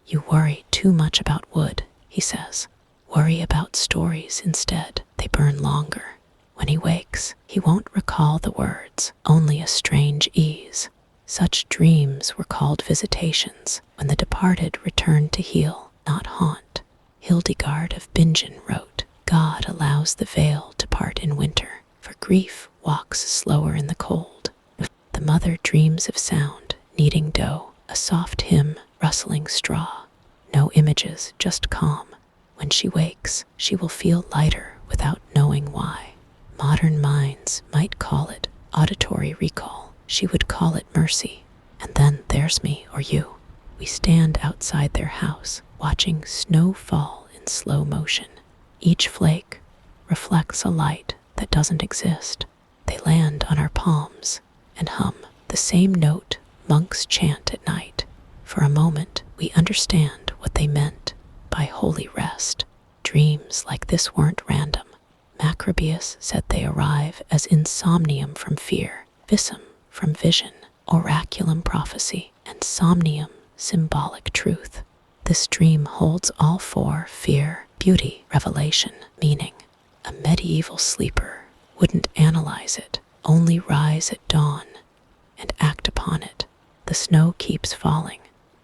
You worry too much about wood, he says. Worry about stories instead. They burn longer. When he wakes, he won't recall the words, only a strange ease. Such dreams were called visitations, when the departed returned to heal, not haunt. Hildegard of Bingen wrote, God allows the veil to part in winter, for grief walks slower in the cold. The mother dreams of sound, kneading dough, a soft hymn, rustling straw. No images, just calm. When she wakes, she will feel lighter without knowing why. Modern minds might call it auditory recall. She would call it mercy. And then there's me or you. We stand outside their house, watching snow fall in slow motion. Each flake reflects a light that doesn't exist. They land on our palms and hum the same note monks chant at night. For a moment, we understand what they meant by holy rest. Dreams like this weren't random. Macrobius said they arrive as insomnium from fear, visum from vision, oraculum prophecy, and somnium symbolic truth. This dream holds all four: fear, beauty, revelation, meaning. A medieval sleeper wouldn't analyze it, only rise at dawn and act upon it. The snow keeps falling.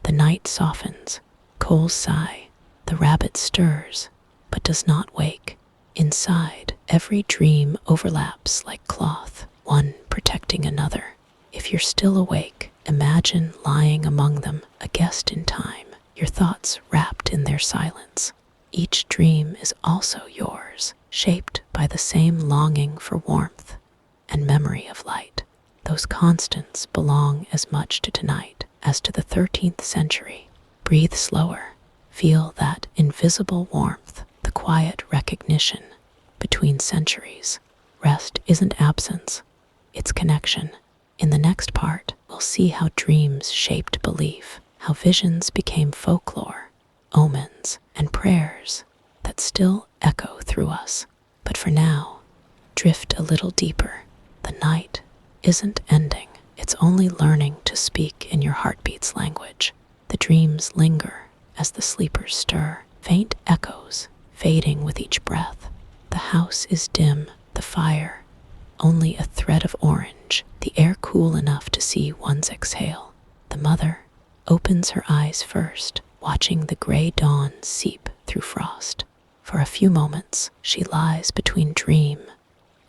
The night softens, coals sigh, the rabbit stirs, but does not wake. Inside, every dream overlaps like cloth, one protecting another. If you're still awake, imagine lying among them, a guest in time, your thoughts wrapped in their silence. Each dream is also yours, shaped by the same longing for warmth and memory of light. Those constants belong as much to tonight as to the 13th century. Breathe slower. Feel that invisible warmth, the quiet recognition between centuries. Rest isn't absence, it's connection. In the next part, we'll see how dreams shaped belief, how visions became folklore, omens, and prayers that still echo through us. But for now, drift a little deeper. The night isn't ending, it's only learning to speak in your heartbeat's language. The dreams linger as the sleepers stir, faint echoes fading with each breath. The house is dim, the fire only a thread of orange, the air cool enough to see one's exhale. The mother opens her eyes first, watching the gray dawn seep through frost. For a few moments, she lies between dream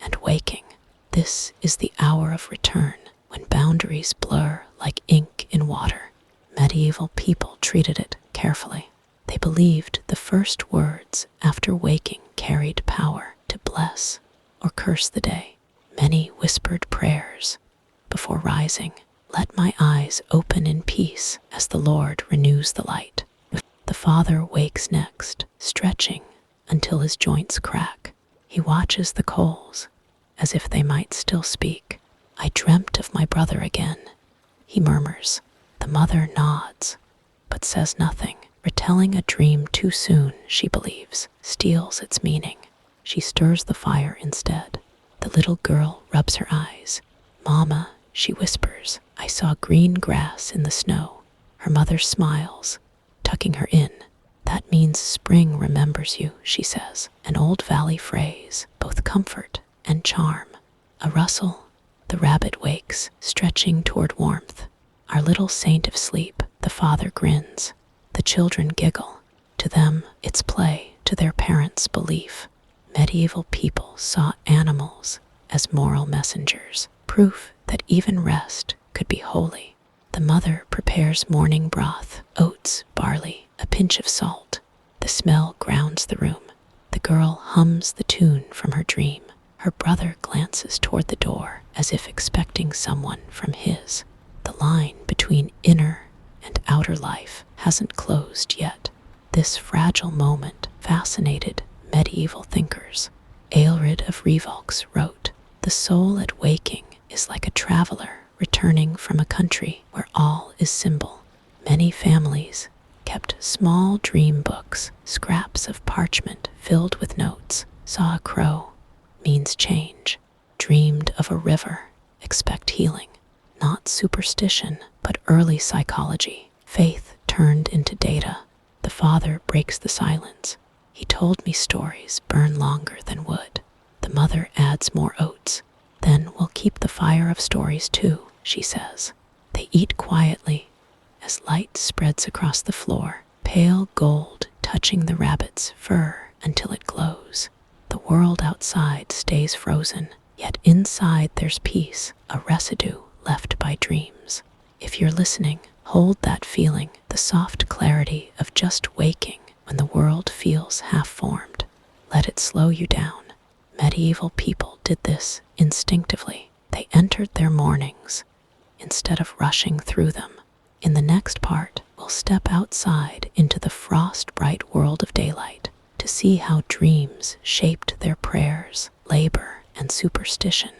and waking. This is the hour of return, when boundaries blur like ink in water. Medieval people treated it carefully. They believed the first words after waking carried power to bless or curse the day. Many whispered prayers before rising. Let my eyes open in peace as the Lord renews the light. The father wakes next, stretching until his joints crack. He watches the coals as if they might still speak. I dreamt of my brother again, he murmurs. The mother nods, but says nothing. Retelling a dream too soon, she believes, steals its meaning. She stirs the fire instead. The little girl rubs her eyes. Mama, she whispers, I saw green grass in the snow. Her mother smiles, tucking her in. That means spring remembers you, she says, an old valley phrase, both comfort and charm. A rustle, the rabbit wakes, stretching toward warmth. Our little saint of sleep, the father grins. The children giggle. To them, it's play, to their parents' belief. Medieval people saw animals as moral messengers, proof that even rest could be holy. The mother prepares morning broth, oats, barley, a pinch of salt. The smell grounds the room. The girl hums the tune from her dream. Her brother glances toward the door as if expecting someone from his. The line between inner and outer life hasn't closed yet. This fragile moment fascinated medieval thinkers. Aelred of Revolx wrote, "The soul at waking is like a traveler returning from a country where all is symbol." Many families kept small dream books, scraps of parchment filled with notes. Saw a crow, means change. Dreamed of a river, expect healing. Not superstition, but early psychology. Faith turned into data. The father breaks the silence. He told me stories burn longer than wood. The mother adds more oats. Then we'll keep the fire of stories too, she says. They eat quietly as light spreads across the floor, pale gold touching the rabbit's fur until it glows. The world outside stays frozen, yet inside there's peace, a residue left by dreams. If you're listening, hold that feeling, the soft clarity of just waking when the world feels half-formed. Let it slow you down. Medieval people did this instinctively. They entered their mornings instead of rushing through them. In the next part, we'll step outside into the frost-bright world of daylight to see how dreams shaped their prayers, labor, and superstition.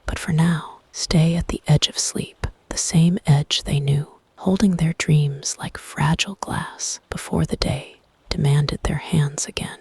But for now, stay at the edge of sleep, the same edge they knew, holding their dreams like fragile glass before the day demanded their hands again.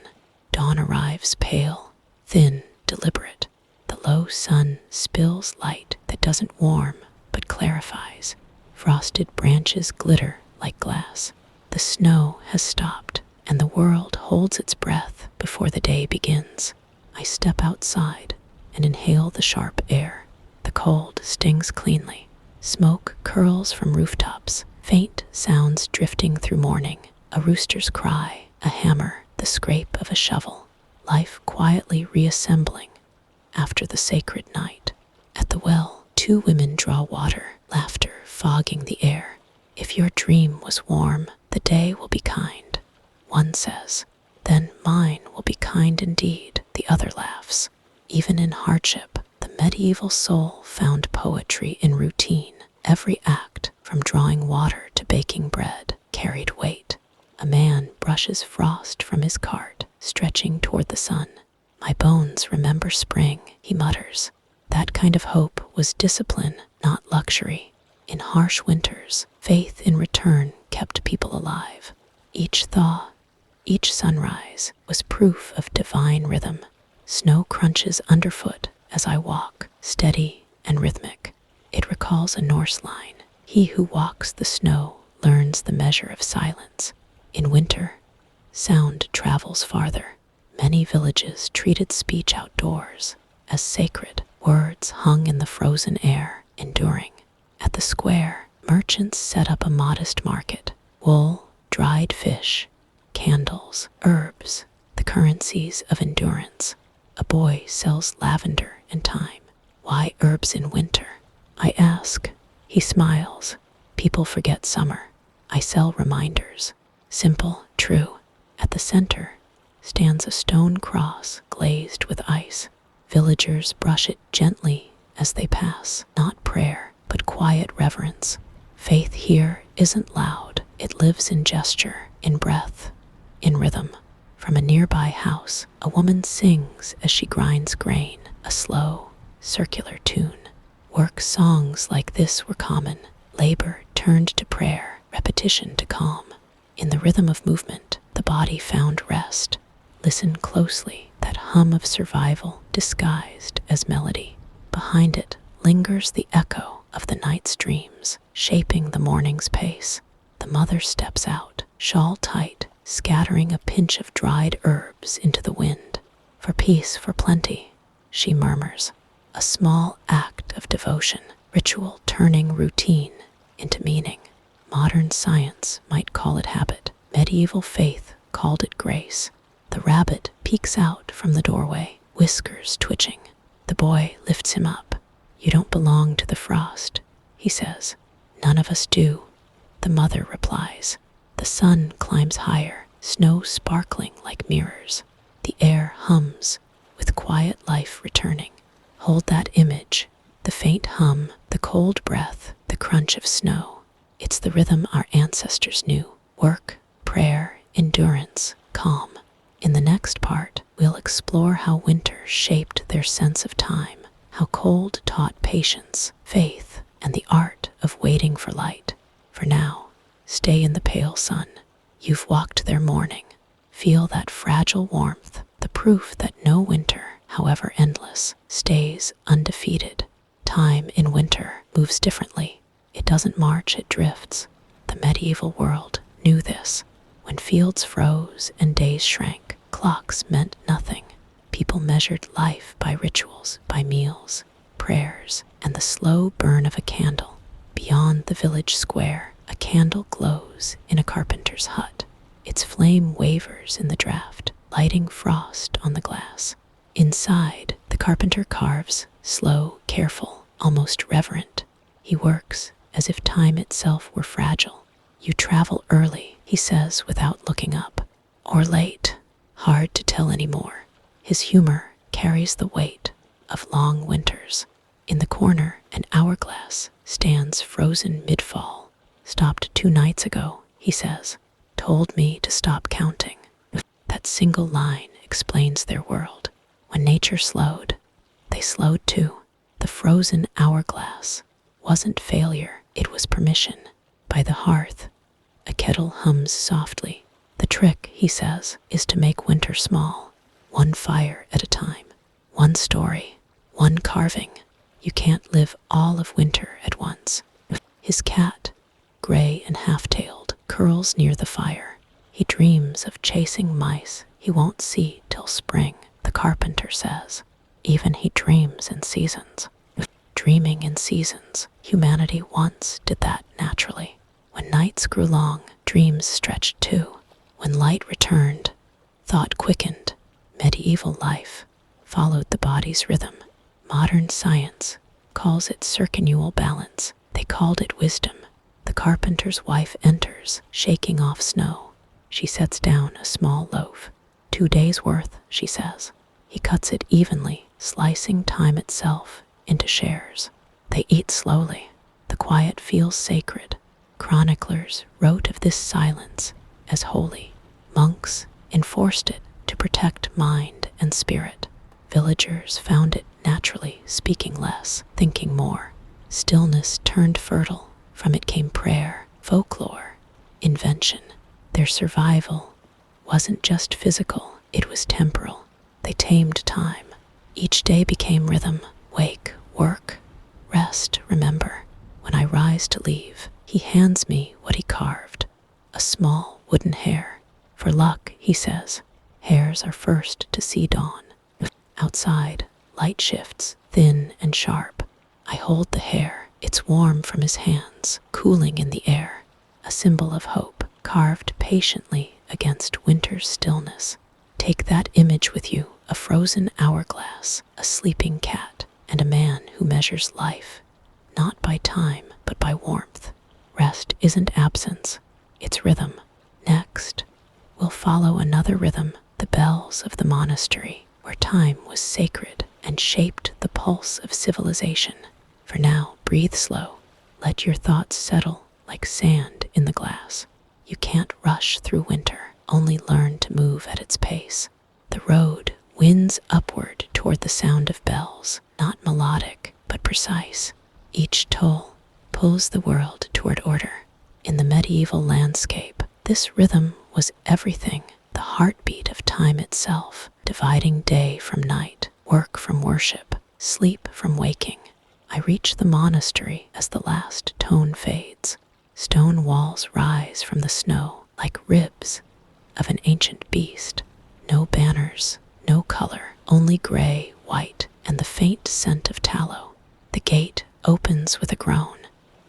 Dawn arrives pale, thin, deliberate. The low sun spills light that doesn't warm but clarifies. Frosted branches glitter like glass. The snow has stopped, and the world holds its breath before the day begins. I step outside and inhale the sharp air. The cold stings cleanly. Smoke curls from rooftops, Faint sounds drifting through morning, a rooster's cry, a hammer, the scrape of a shovel, life quietly reassembling after the sacred night. At the well, two women draw water, laughter fogging the air. If your dream was warm, the day will be kind, one says. Then mine will be kind indeed, the other laughs. Even in hardship, the medieval soul found poetry in routine. Every act, from drawing water to baking bread, carried weight. A man brushes frost from his cart, stretching toward the sun. My bones remember spring, he mutters. That kind of hope was discipline, not luxury. In harsh winters, faith in return kept people alive. Each thaw, each sunrise was proof of divine rhythm. Snow crunches underfoot as I walk, steady and rhythmic. It recalls a Norse line. He who walks the snow learns the measure of silence. In winter, sound travels farther. Many villages treated speech outdoors as sacred. Words hung in the frozen air, enduring. At the square, merchants set up a modest market. Wool, dried fish, candles, herbs, the currencies of endurance. A boy sells lavender and thyme. Why herbs in winter? I ask. He smiles. People forget summer. I sell reminders. Simple, true. At the center stands a stone cross glazed with ice. Villagers brush it gently as they pass. Not prayer, but quiet reverence. Faith here isn't loud. It lives in gesture, in breath, in rhythm. From a nearby house, a woman sings as she grinds grain, a slow, circular tune. Work songs like this were common. Labor turned to prayer, repetition to calm. In the rhythm of movement, the body found rest. Listen closely, that hum of survival disguised as melody. Behind it lingers the echo of the night's dreams, shaping the morning's pace. The mother steps out, shawl tight, scattering a pinch of dried herbs into the wind. For peace, for plenty, she murmurs. A small act of devotion, ritual turning routine into meaning. Modern science might call it habit. Medieval faith called it grace. The rabbit peeks out from the doorway, whiskers twitching. The boy lifts him up. You don't belong to the frost, he says. None of us do, the mother replies. The sun climbs higher, snow sparkling like mirrors. The air hums, with quiet life returning. Hold that image, the faint hum, the cold breath, the crunch of snow. It's the rhythm our ancestors knew. Work, prayer, endurance, calm. In the next part, we'll explore how winter shaped their sense of time, how cold taught patience, faith, and the art of waiting for light. For now, stay in the pale sun. You've walked their morning. Feel that fragile warmth, the proof that no winter, however endless, stays undefeated. Time in winter moves differently. It doesn't march, it drifts. The medieval world knew this. When fields froze and days shrank, clocks meant nothing. People measured life by rituals, by meals, prayers, and the slow burn of a candle. Beyond the village square, a candle glows in a carpenter's hut. Its flame wavers in the draught, lighting frost on the glass. Inside, the carpenter carves, slow, careful, almost reverent. He works as if time itself were fragile. You travel early, he says without looking up, or late, hard to tell anymore. His humor carries the weight of long winters. In the corner, an hourglass stands frozen mid-fall. Stopped 2 nights ago, he says. Told me to stop counting. That single line explains their world. When nature slowed, they slowed too. The frozen hourglass wasn't failure, it was permission. By the hearth, a kettle hums softly. The trick, he says, is to make winter small, one fire at a time, one story, one carving. You can't live all of winter at once. His cat, gray and half-tailed, curls near the fire. He dreams of chasing mice he won't see till spring, the carpenter says. Even he dreams in seasons. Dreaming in seasons, humanity once did that naturally. When nights grew long, dreams stretched too. When light returned, thought quickened. Medieval life followed the body's rhythm. Modern science calls it circannual balance. They called it wisdom. The carpenter's wife enters, shaking off snow. She sets down a small loaf. 2 days' worth, she says. He cuts it evenly, slicing time itself into shares. They eat slowly. The quiet feels sacred. Chroniclers wrote of this silence as holy. Monks enforced it to protect mind and spirit. Villagers found it naturally, speaking less, thinking more. Stillness turned fertile. From it came prayer, folklore, invention. Their survival wasn't just physical, it was temporal. They tamed time. Each day became rhythm. Wake, work, rest, remember. When I rise to leave, he hands me what he carved. A small wooden hare. For luck, he says. Hares are first to see dawn. Outside, light shifts, thin and sharp. I hold the hare. It's warm from his hands, cooling in the air. A symbol of hope, carved patiently against winter's stillness. Take that image with you, a frozen hourglass, a sleeping cat, and a man who measures life, not by time, but by warmth. Rest isn't absence, it's rhythm. Next, we'll follow another rhythm, the bells of the monastery, where time was sacred and shaped the pulse of civilization. For now, breathe slow. Let your thoughts settle like sand in the glass. You can't rush through winter, only learn to move at its pace. The road winds upward toward the sound of bells, not melodic, but precise. Each toll pulls the world toward order. In the medieval landscape, this rhythm was everything, the heartbeat of time itself, dividing day from night, work from worship, sleep from waking. I reach the monastery as the last tone fades. Stone walls rise from the snow like ribs of an ancient beast. No banners, no color, only gray, white, and the faint scent of tallow. The gate opens with a groan.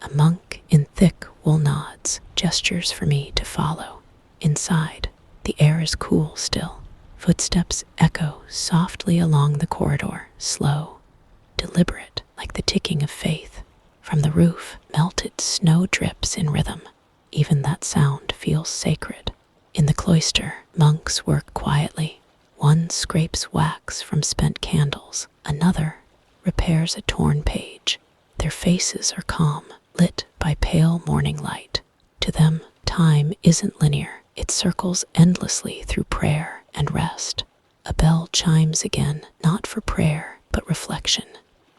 A monk in thick wool nods, gestures for me to follow. Inside, the air is cool still. Footsteps echo softly along the corridor, slow, deliberate, like the ticking of faith. From the roof, melted snow drips in rhythm. Even that sound feels sacred. In the cloister, monks work quietly. One scrapes wax from spent candles. Another repairs a torn page. Their faces are calm, lit by pale morning light. To them, time isn't linear. It circles endlessly through prayer and rest. A bell chimes again, not for prayer, but reflection.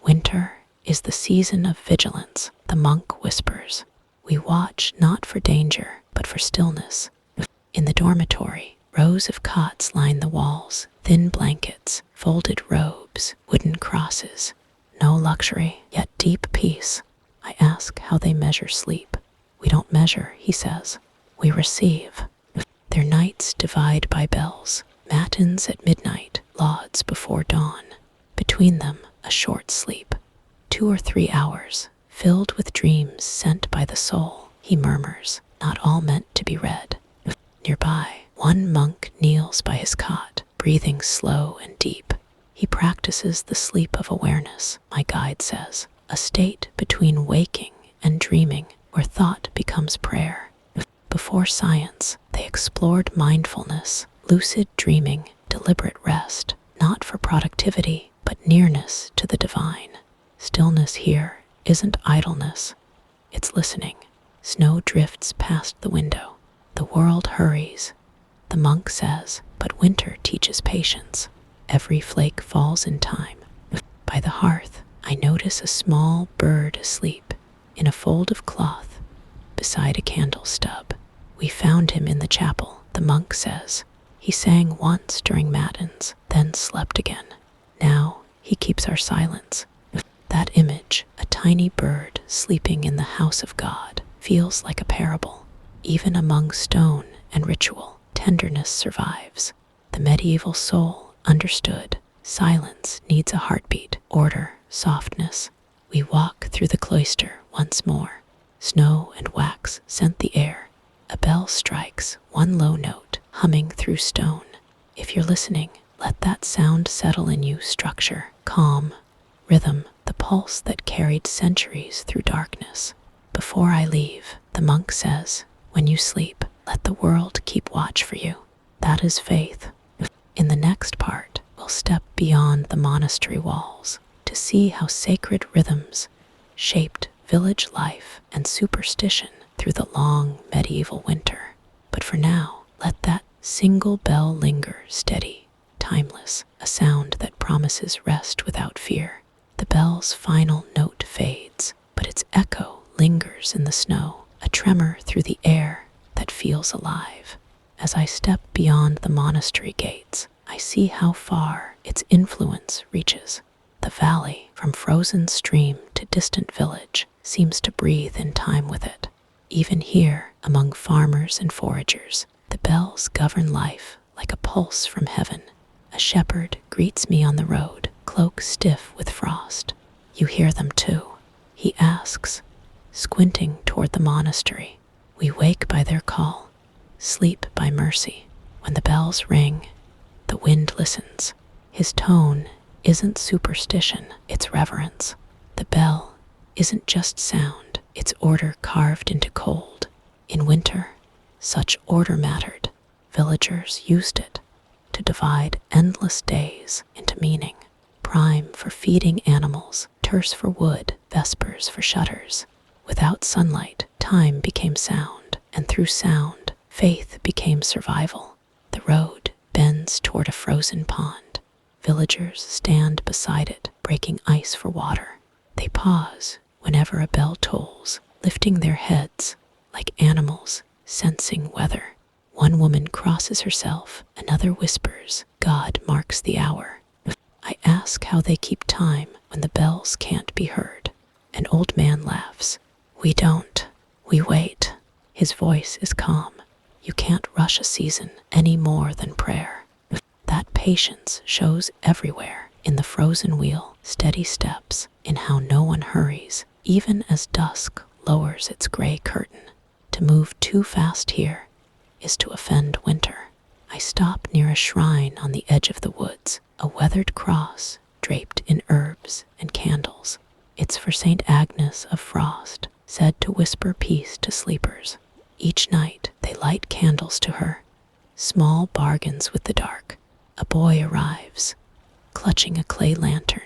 Winter is the season of vigilance, the monk whispers. We watch not for danger, but for stillness. In the dormitory, rows of cots line the walls, thin blankets, folded robes, wooden crosses. No luxury, yet deep peace. I ask how they measure sleep. We don't measure, he says. We receive. Their nights divide by bells, matins at midnight, lauds before dawn. Between them, a short sleep. 2 or 3 hours, filled with dreams sent by the soul, he murmurs, not all meant to be read. Nearby, one monk kneels by his cot, breathing slow and deep. He practices the sleep of awareness, my guide says, a state between waking and dreaming where thought becomes prayer. Before science, they explored mindfulness, lucid dreaming, deliberate rest, not for productivity, but nearness to the divine. Stillness here isn't idleness, it's listening. Snow drifts past the window. The world hurries, the monk says, but winter teaches patience. Every flake falls in time. By the hearth, I notice a small bird asleep in a fold of cloth beside a candle stub. We found him in the chapel, the monk says. He sang once during matins, then slept again. Now he keeps our silence. That image, a tiny bird sleeping in the house of God, feels like a parable. Even among stone and ritual, tenderness survives. The medieval soul understood. Silence needs a heartbeat, order, softness. We walk through the cloister once more. Snow and wax scent the air. A bell strikes, one low note, humming through stone. If you're listening, let that sound settle in you. Structure, calm, rhythm, the pulse that carried centuries through darkness. Before I leave, the monk says, when you sleep, let the world keep watch for you. That is faith. In the next part, we'll step beyond the monastery walls to see how sacred rhythms shaped village life and superstition through the long medieval winter. But for now, let that single bell linger steady, timeless, a sound that promises rest without fear. The bell's final note fades, but its echo lingers in the snow, a tremor through the air that feels alive. As I step beyond the monastery gates, I see how far its influence reaches. The valley, from frozen stream to distant village, seems to breathe in time with it. Even here, among farmers and foragers, the bells govern life like a pulse from heaven. A shepherd greets me on the road, cloak stiff with frost. You hear them too, he asks, squinting toward the monastery. We wake by their call, sleep by mercy. When the bells ring, the wind listens. His tone isn't superstition, it's reverence. The bell isn't just sound, it's order carved into cold. In winter, such order mattered. Villagers used it to divide endless days into meaning. Prime for feeding animals, terse for wood, vespers for shutters. Without sunlight, time became sound, and through sound, faith became survival. The road bends toward a frozen pond. Villagers stand beside it, breaking ice for water. They pause whenever a bell tolls, lifting their heads like animals sensing weather. One woman crosses herself, another whispers, God marks the hour. I ask how they keep time when the bells can't be heard. An old man laughs. We don't. We wait. His voice is calm. You can't rush a season any more than prayer. That patience shows everywhere, in the frozen wheel, steady steps, in how no one hurries, even as dusk lowers its gray curtain. To move too fast here is to offend winter. I stop near a shrine on the edge of the woods, a weathered cross draped in herbs and candles. It's for St. Agnes of Frost, said to whisper peace to sleepers. Each night they light candles to her, small bargains with the dark. A boy arrives, clutching a clay lantern.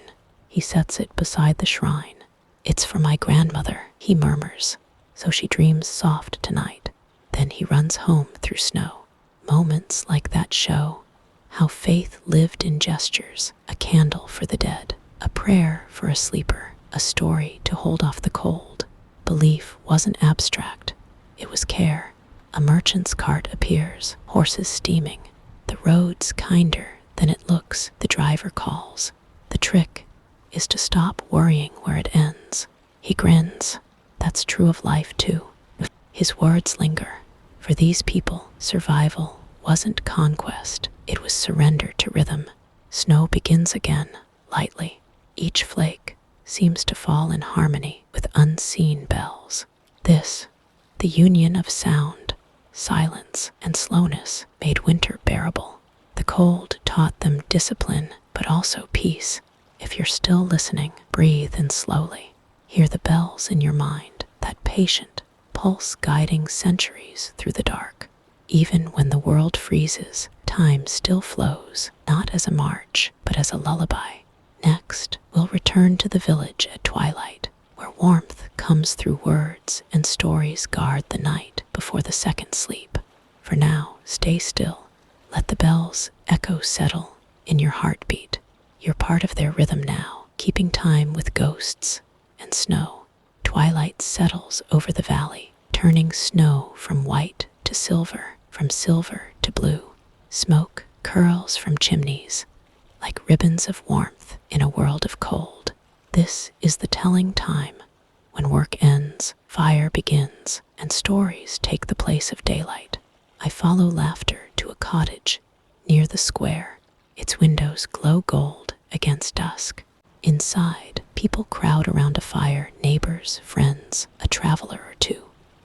He sets it beside the shrine. It's for my grandmother, he murmurs, so she dreams soft tonight. Then he runs home through snow. Moments like that show how faith lived in gestures, a candle for the dead, a prayer for a sleeper, a story to hold off the cold. Belief wasn't abstract, it was care. A merchant's cart appears, horses steaming. The road's kinder than it looks, the driver calls. The trick is to stop worrying where it ends. He grins. That's true of life too. His words linger. For these people, survival wasn't conquest, it was surrender to rhythm. Snow begins again, lightly. Each flake seems to fall in harmony with unseen bells. This, the union of sound, silence, and slowness, made winter bearable. The cold taught them discipline, but also peace. If you're still listening, breathe in slowly. Hear the bells in your mind, that patient pulse guiding centuries through the dark. Even when the world freezes, time still flows, not as a march, but as a lullaby. Next, we'll return to the village at twilight, where warmth comes through words and stories guard the night before the second sleep. For now, stay still. Let the bells' echo settle in your heartbeat. You're part of their rhythm now, keeping time with ghosts and snow. Twilight settles over the valley, turning snow from white to silver, from silver to blue. Smoke curls from chimneys like ribbons of warmth in a world of cold. This is the telling time when work ends, fire begins, and stories take the place of daylight. I follow laughter to a cottage near the square. Its windows glow gold against dusk. Inside, People crowd around a fire, neighbors, friends, a traveler or two.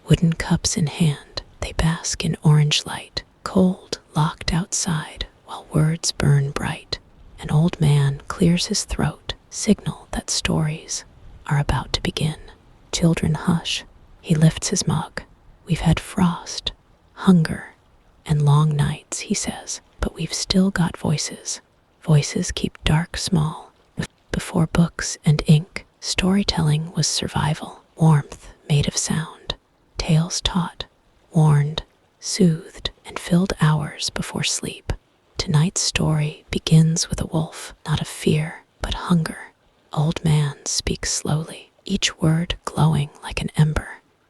Wooden cups in hand, they bask in orange light, cold, locked outside, while words burn bright. An old man clears his throat, signal that stories are about to begin. Children hush. He lifts his mug. We've had frost, hunger, and long nights, he says, but we've still got voices. Voices keep dark small. Before books and ink, storytelling was survival, warmth made of sound. Tales taught, warned, soothed, and filled hours before sleep. Tonight's story begins with a wolf, not of fear, but hunger. Old man speaks slowly, each word glowing like an ember.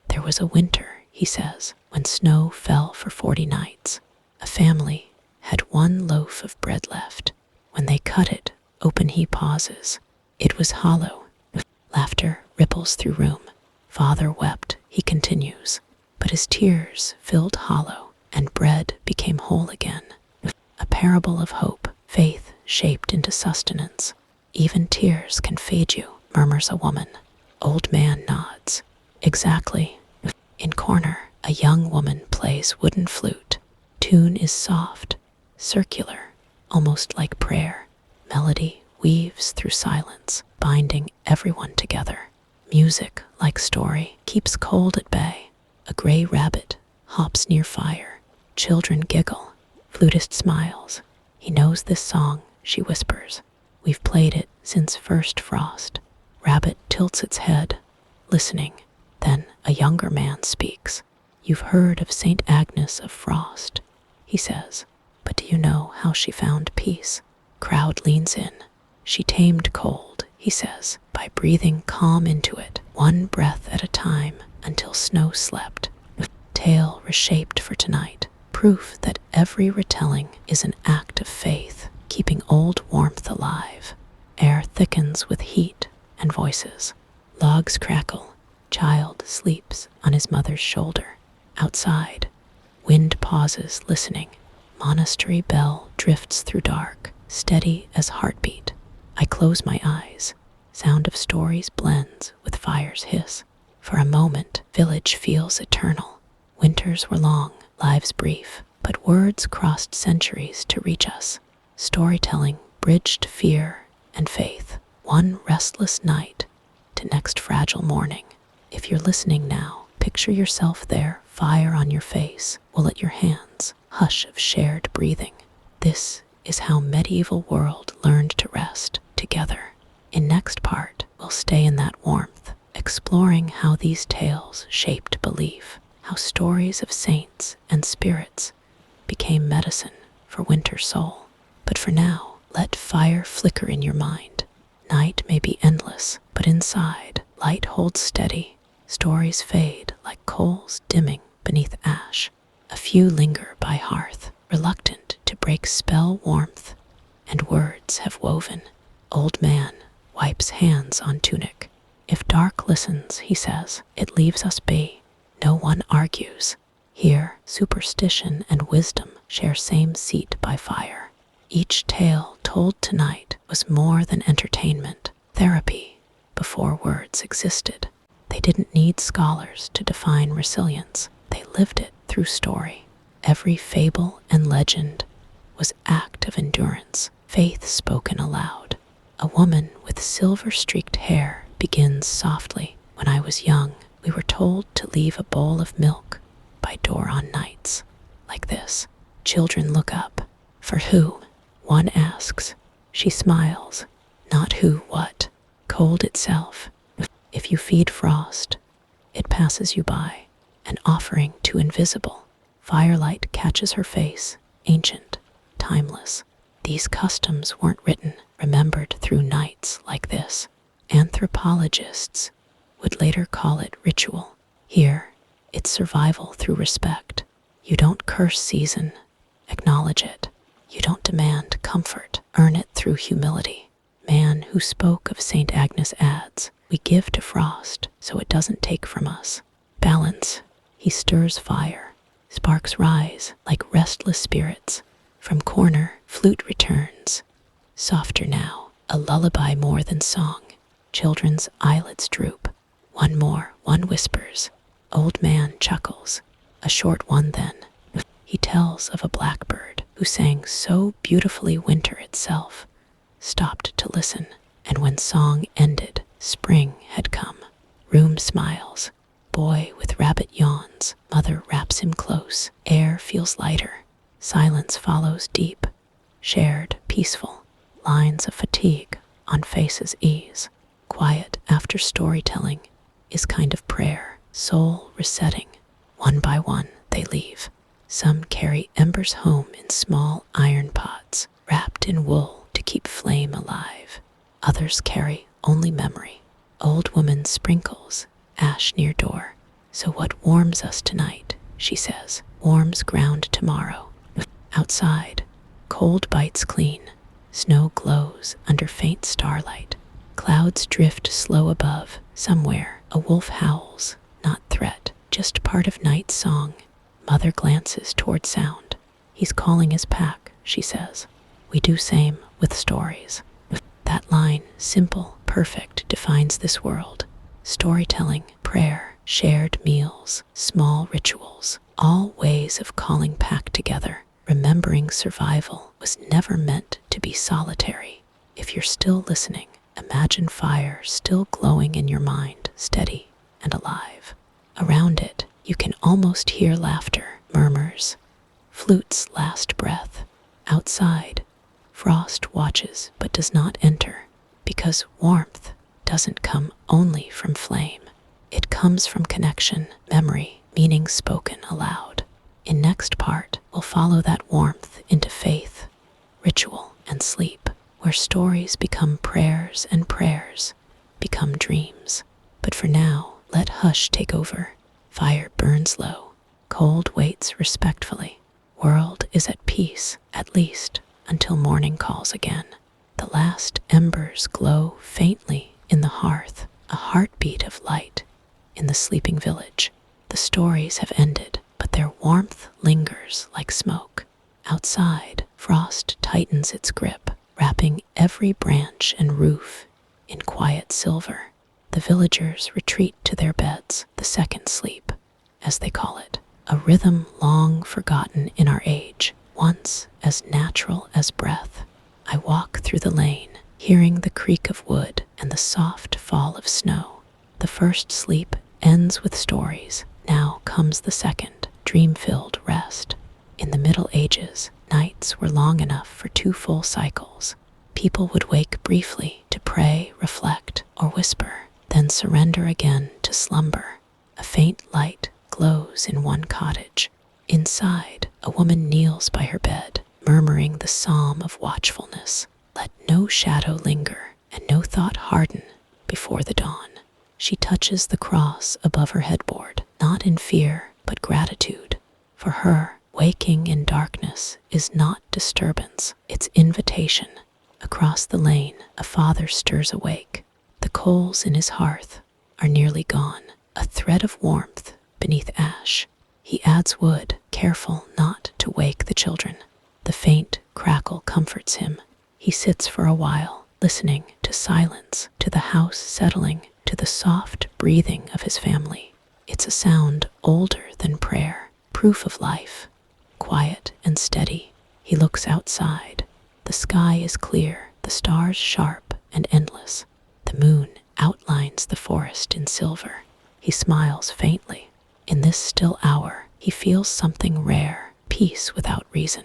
There was a winter, he says, when snow fell for 40 nights. A family had one loaf of bread left. When they cut it open, he pauses. It was hollow. Laughter ripples through room. Father wept, he continues, but his tears filled hollow, and bread became whole again. A parable of hope, faith shaped into sustenance. Even tears can fade you, murmurs a woman. Old man nods. Exactly. In corner, a young woman plays wooden flute. Tune is soft, circular, almost like prayer. Melody weaves through silence, binding everyone together. Music, like story, keeps cold at bay. A gray rabbit hops near fire. Children giggle. Flutist smiles. He knows this song, she whispers. We've played it since first frost. Rabbit tilts its head, listening. Then a younger man speaks. You've heard of St. Agnes of Frost, he says, but do you know how she found peace? Crowd leans in. She tamed cold, he says, by breathing calm into it, one breath at a time, until snow slept. Tale reshaped for tonight, proof that every retelling is an act of faith, keeping old warmth alive. Air thickens with heat and voices. Logs crackle. Child sleeps on his mother's shoulder. Outside, wind pauses, listening. Monastery bell drifts through dark, steady as heartbeat. I close my eyes. Sound of stories blends with fire's hiss. For a moment, village feels eternal. Winters were long, lives brief, but words crossed centuries to reach us. Storytelling bridged fear and faith, one restless night to next fragile morning. If you're listening now, picture yourself there, fire on your face, wool at your hands, hush of shared breathing. This is how medieval world learned to rest together. In next part, we'll stay in that warmth, exploring how these tales shaped belief, how stories of saints and spirits became medicine for winter soul. But for now, let fire flicker in your mind. Night may be endless, but inside, light holds steady. Stories fade like coals dimming beneath ash. A few linger by hearth, reluctant to break spell warmth, and words have woven. Old man wipes hands on tunic. If dark listens, he says, it leaves us be. No one argues. Here, superstition and wisdom share same seat by fire. Each tale told tonight was more than entertainment, therapy, before words existed. They didn't need scholars to define resilience. They lived it through story. Every fable and legend was act of endurance, faith spoken aloud. A woman with silver-streaked hair begins softly. When I was young, we were told to leave a bowl of milk by door on nights. Like this, children look up. For who? One asks. She smiles. Not who, what? Cold itself. If you feed frost, it passes you by, an offering to invisible. Firelight catches her face, ancient, timeless. These customs weren't written, remembered through nights like this. Anthropologists would later call it ritual. Here, it's survival through respect. You don't curse season, acknowledge it. You don't demand comfort, earn it through humility. Man who spoke of St. Agnes adds, we give to frost so it doesn't take from us. Balance. He stirs fire. Sparks rise like restless spirits. From corner, flute returns. Softer now, a lullaby more than song. Children's eyelids droop. One more, one whispers. Old man chuckles. A short one then. He tells of a blackbird who sang so beautifully winter itself stopped to listen, and when song ended, spring had come. Room smiles. Boy with rabbit yawns. Mother wraps him close. Air feels lighter. Silence follows deep. Shared, peaceful. Lines of fatigue on faces ease. Quiet after storytelling is kind of prayer. Soul resetting. One by one they leave. Some carry embers home in small iron pots, wrapped in wool to keep flame alive. Others carry only memory. Old woman sprinkles ash near door. So what warms us tonight, she says, warms ground tomorrow. Outside, cold bites clean. Snow glows under faint starlight. Clouds drift slow above. Somewhere, a wolf howls, not threat, just part of night's song. Mother glances toward sound. He's calling his pack, she says. We do same with stories. That line, simple, perfect, defines this world. Storytelling, prayer, shared meals, small rituals, all ways of calling pack together. Remembering survival was never meant to be solitary. If you're still listening, imagine fire still glowing in your mind, steady and alive. Around it, you can almost hear laughter, murmurs, flute's last breath. Outside, frost watches but does not enter, because warmth doesn't come only from flame. It comes from connection, memory, meaning spoken aloud. In next part, we'll follow that warmth into faith, ritual, and sleep, where stories become prayers and prayers become dreams. But for now, let hush take over. Fire burns low. Cold waits respectfully. World is at peace, at least, until morning calls again. The last embers glow faintly in the hearth, a heartbeat of light in the sleeping village. The stories have ended, but their warmth lingers like smoke. Outside, frost tightens its grip, wrapping every branch and roof in quiet silver. The villagers retreat to their beds, the second sleep, as they call it, a rhythm long forgotten in our age, once as natural as breath. I walk through the lane, hearing the creak of wood and the soft fall of snow. The first sleep ends with stories. Now comes the second, dream-filled rest. In the Middle Ages, nights were long enough for 2 full cycles. People would wake briefly to pray, reflect, or whisper, then surrender again to slumber. A faint light glows in one cottage. Inside, a woman kneels by her bed, murmuring the psalm of watchfulness. Let no shadow linger, and no thought harden before the dawn. She touches the cross above her headboard, not in fear, but gratitude. For her, waking in darkness is not disturbance, it's invitation. Across the lane, a father stirs awake. The coals in his hearth are nearly gone, a thread of warmth beneath ash. He adds wood, careful not to wake the children. The faint crackle comforts him. He sits for a while, listening to silence, to the house settling, to the soft breathing of his family. It's a sound older than prayer, proof of life, quiet and steady. He looks outside. The sky is clear, the stars sharp and endless. The moon outlines the forest in silver. He smiles faintly. In this still hour, he feels something rare, peace without reason,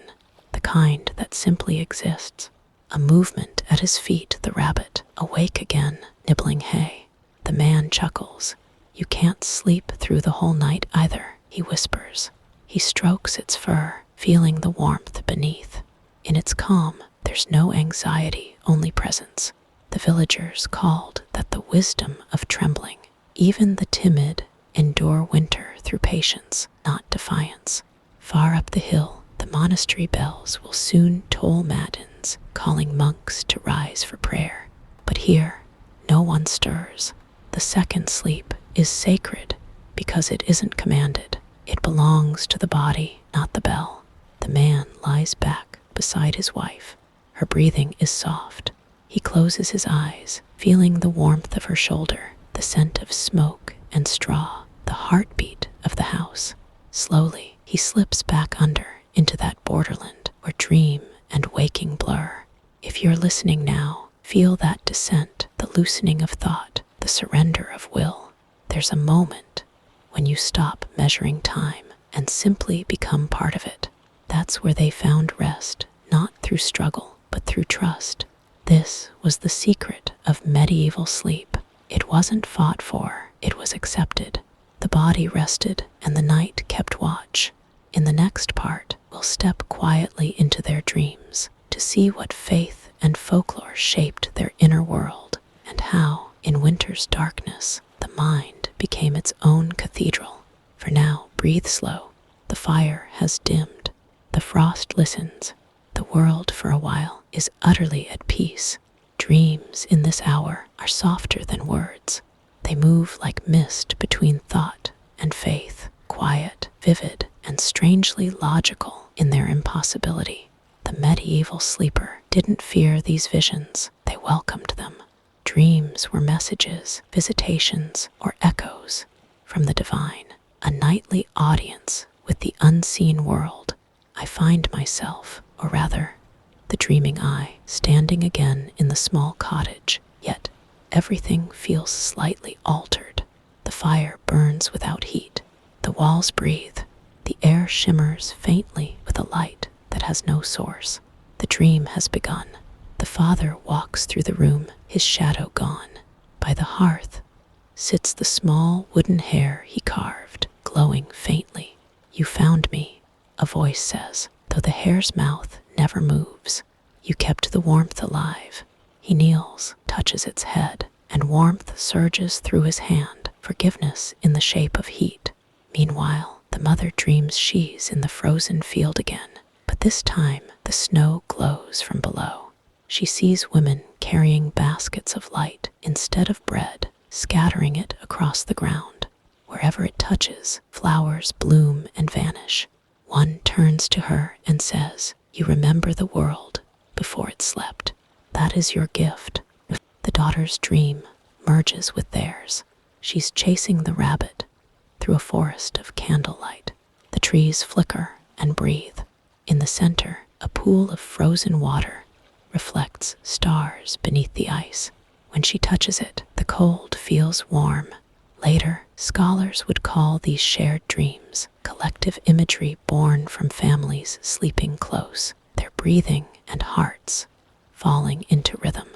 the kind that simply exists. A movement at his feet, the rabbit, awake again, nibbling hay. The man chuckles. You can't sleep through the whole night either, he whispers. He strokes its fur, feeling the warmth beneath. In its calm, there's no anxiety, only presence. The villagers called that the wisdom of trembling. Even the timid endure winter through patience, not defiance. Far up the hill, the monastery bells will soon toll matins, calling monks to rise for prayer. But here, no one stirs. The second sleep is sacred because it isn't commanded. It belongs to the body, not the bell. The man lies back beside his wife. Her breathing is soft. He closes his eyes, feeling the warmth of her shoulder, the scent of smoke and straw, the heartbeat of the house. Slowly, he slips back under into that borderland where dream and waking blur. If you're listening now, feel that descent, the loosening of thought, the surrender of will. There's a moment when you stop measuring time and simply become part of it. That's where they found rest, not through struggle, but through trust. This was the secret of medieval sleep. It wasn't fought for, it was accepted. The body rested and the night kept watch. In the next part, we'll step quietly into their dreams to see what faith and folklore shaped their inner world, and how, in winter's darkness, the mind became its own cathedral. For now, breathe slow. The fire has dimmed. The frost listens. The world, for a while, is utterly at peace. Dreams in this hour are softer than words. They move like mist between thought and faith, quiet, vivid, and strangely logical in their impossibility. The medieval sleeper didn't fear these visions, they welcomed them. Dreams were messages, visitations, or echoes from the divine, a nightly audience with the unseen world. I find myself, or rather, the dreaming I, standing again in the small cottage, yet everything feels slightly altered. The fire burns without heat. The walls breathe. The air shimmers faintly with a light that has no source. The dream has begun. The father walks through the room, his shadow gone. By the hearth sits the small wooden hare he carved, glowing faintly. You found me, a voice says, though the hare's mouth never moves. You kept the warmth alive. He kneels, touches its head, and warmth surges through his hand, forgiveness in the shape of heat. Meanwhile, the mother dreams she's in the frozen field again, but this time the snow glows from below. She sees women carrying baskets of light instead of bread, scattering it across the ground. Wherever it touches, flowers bloom and vanish. One turns to her and says, "You remember the world before it slept. That is your gift." The daughter's dream merges with theirs. She's chasing the rabbit through a forest of candlelight. The trees flicker and breathe. In the center, a pool of frozen water reflects stars beneath the ice. When she touches it, the cold feels warm. Later, scholars would call these shared dreams collective imagery born from families sleeping close, their breathing and hearts falling into rhythm.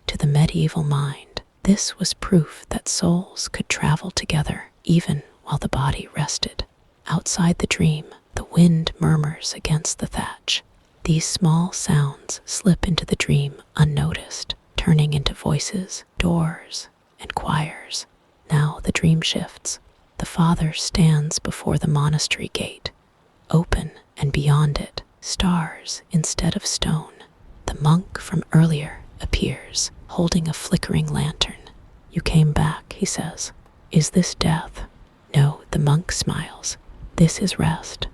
To the medieval mind, this was proof that souls could travel together even while the body rested. Outside the dream, the wind murmurs against the thatch. These small sounds slip into the dream unnoticed, turning into voices, doors, and choirs. Now the dream shifts. The father stands before the monastery gate, open, and beyond it, stars instead of stone. The monk from earlier appears, holding a flickering lantern. "You came back," he says. "Is this death?" "No," the monk smiles. "This is rest."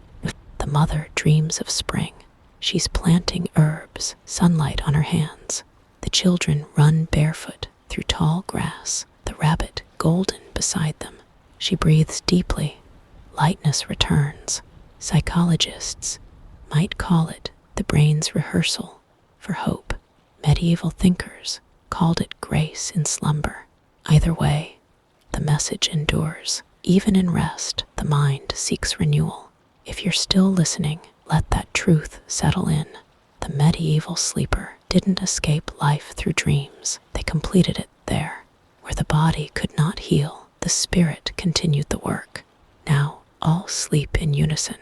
The mother dreams of spring. She's planting herbs, sunlight on her hands. The children run barefoot through tall grass, the rabbit golden beside them. She breathes deeply. Lightness returns. Psychologists might call it the brain's rehearsal for hope. Medieval thinkers called it grace in slumber. Either way, the message endures. Even in rest, the mind seeks renewal. If you're still listening, let that truth settle in. The medieval sleeper didn't escape life through dreams. They completed it there. Where the body could not heal, the spirit continued the work. Now all sleep in unison.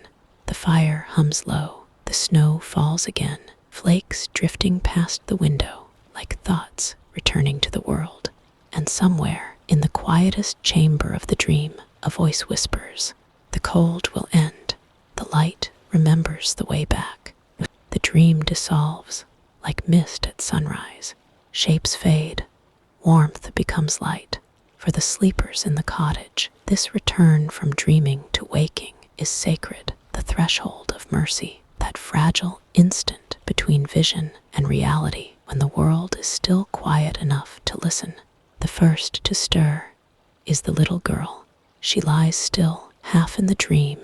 The fire hums low. The snow falls again, flakes drifting past the window like thoughts returning to the world. And somewhere, in the quietest chamber of the dream, a voice whispers, "The cold will end. The light remembers the way back." The dream dissolves like mist at sunrise. Shapes fade. Warmth becomes light. For the sleepers in the cottage, this return from dreaming to waking is sacred, the threshold of mercy, that fragile instant between vision and reality. when the world is still quiet enough to listen. The first to stir is the little girl. She lies still, half in the dream,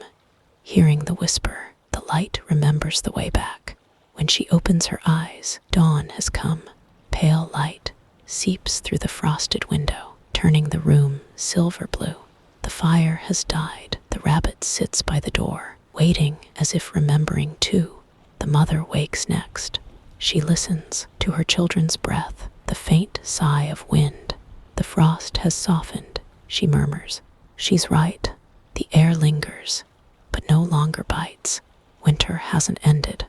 hearing the whisper. The light remembers the way back. When she opens her eyes, dawn has come. Pale light seeps through the frosted window, turning the room silver blue. The fire has died. The rabbit sits by the door, waiting as if remembering too. The mother wakes next. She listens to her children's breath, the faint sigh of wind. The frost has softened, she murmurs. She's right. The air lingers, but no longer bites. Winter hasn't ended,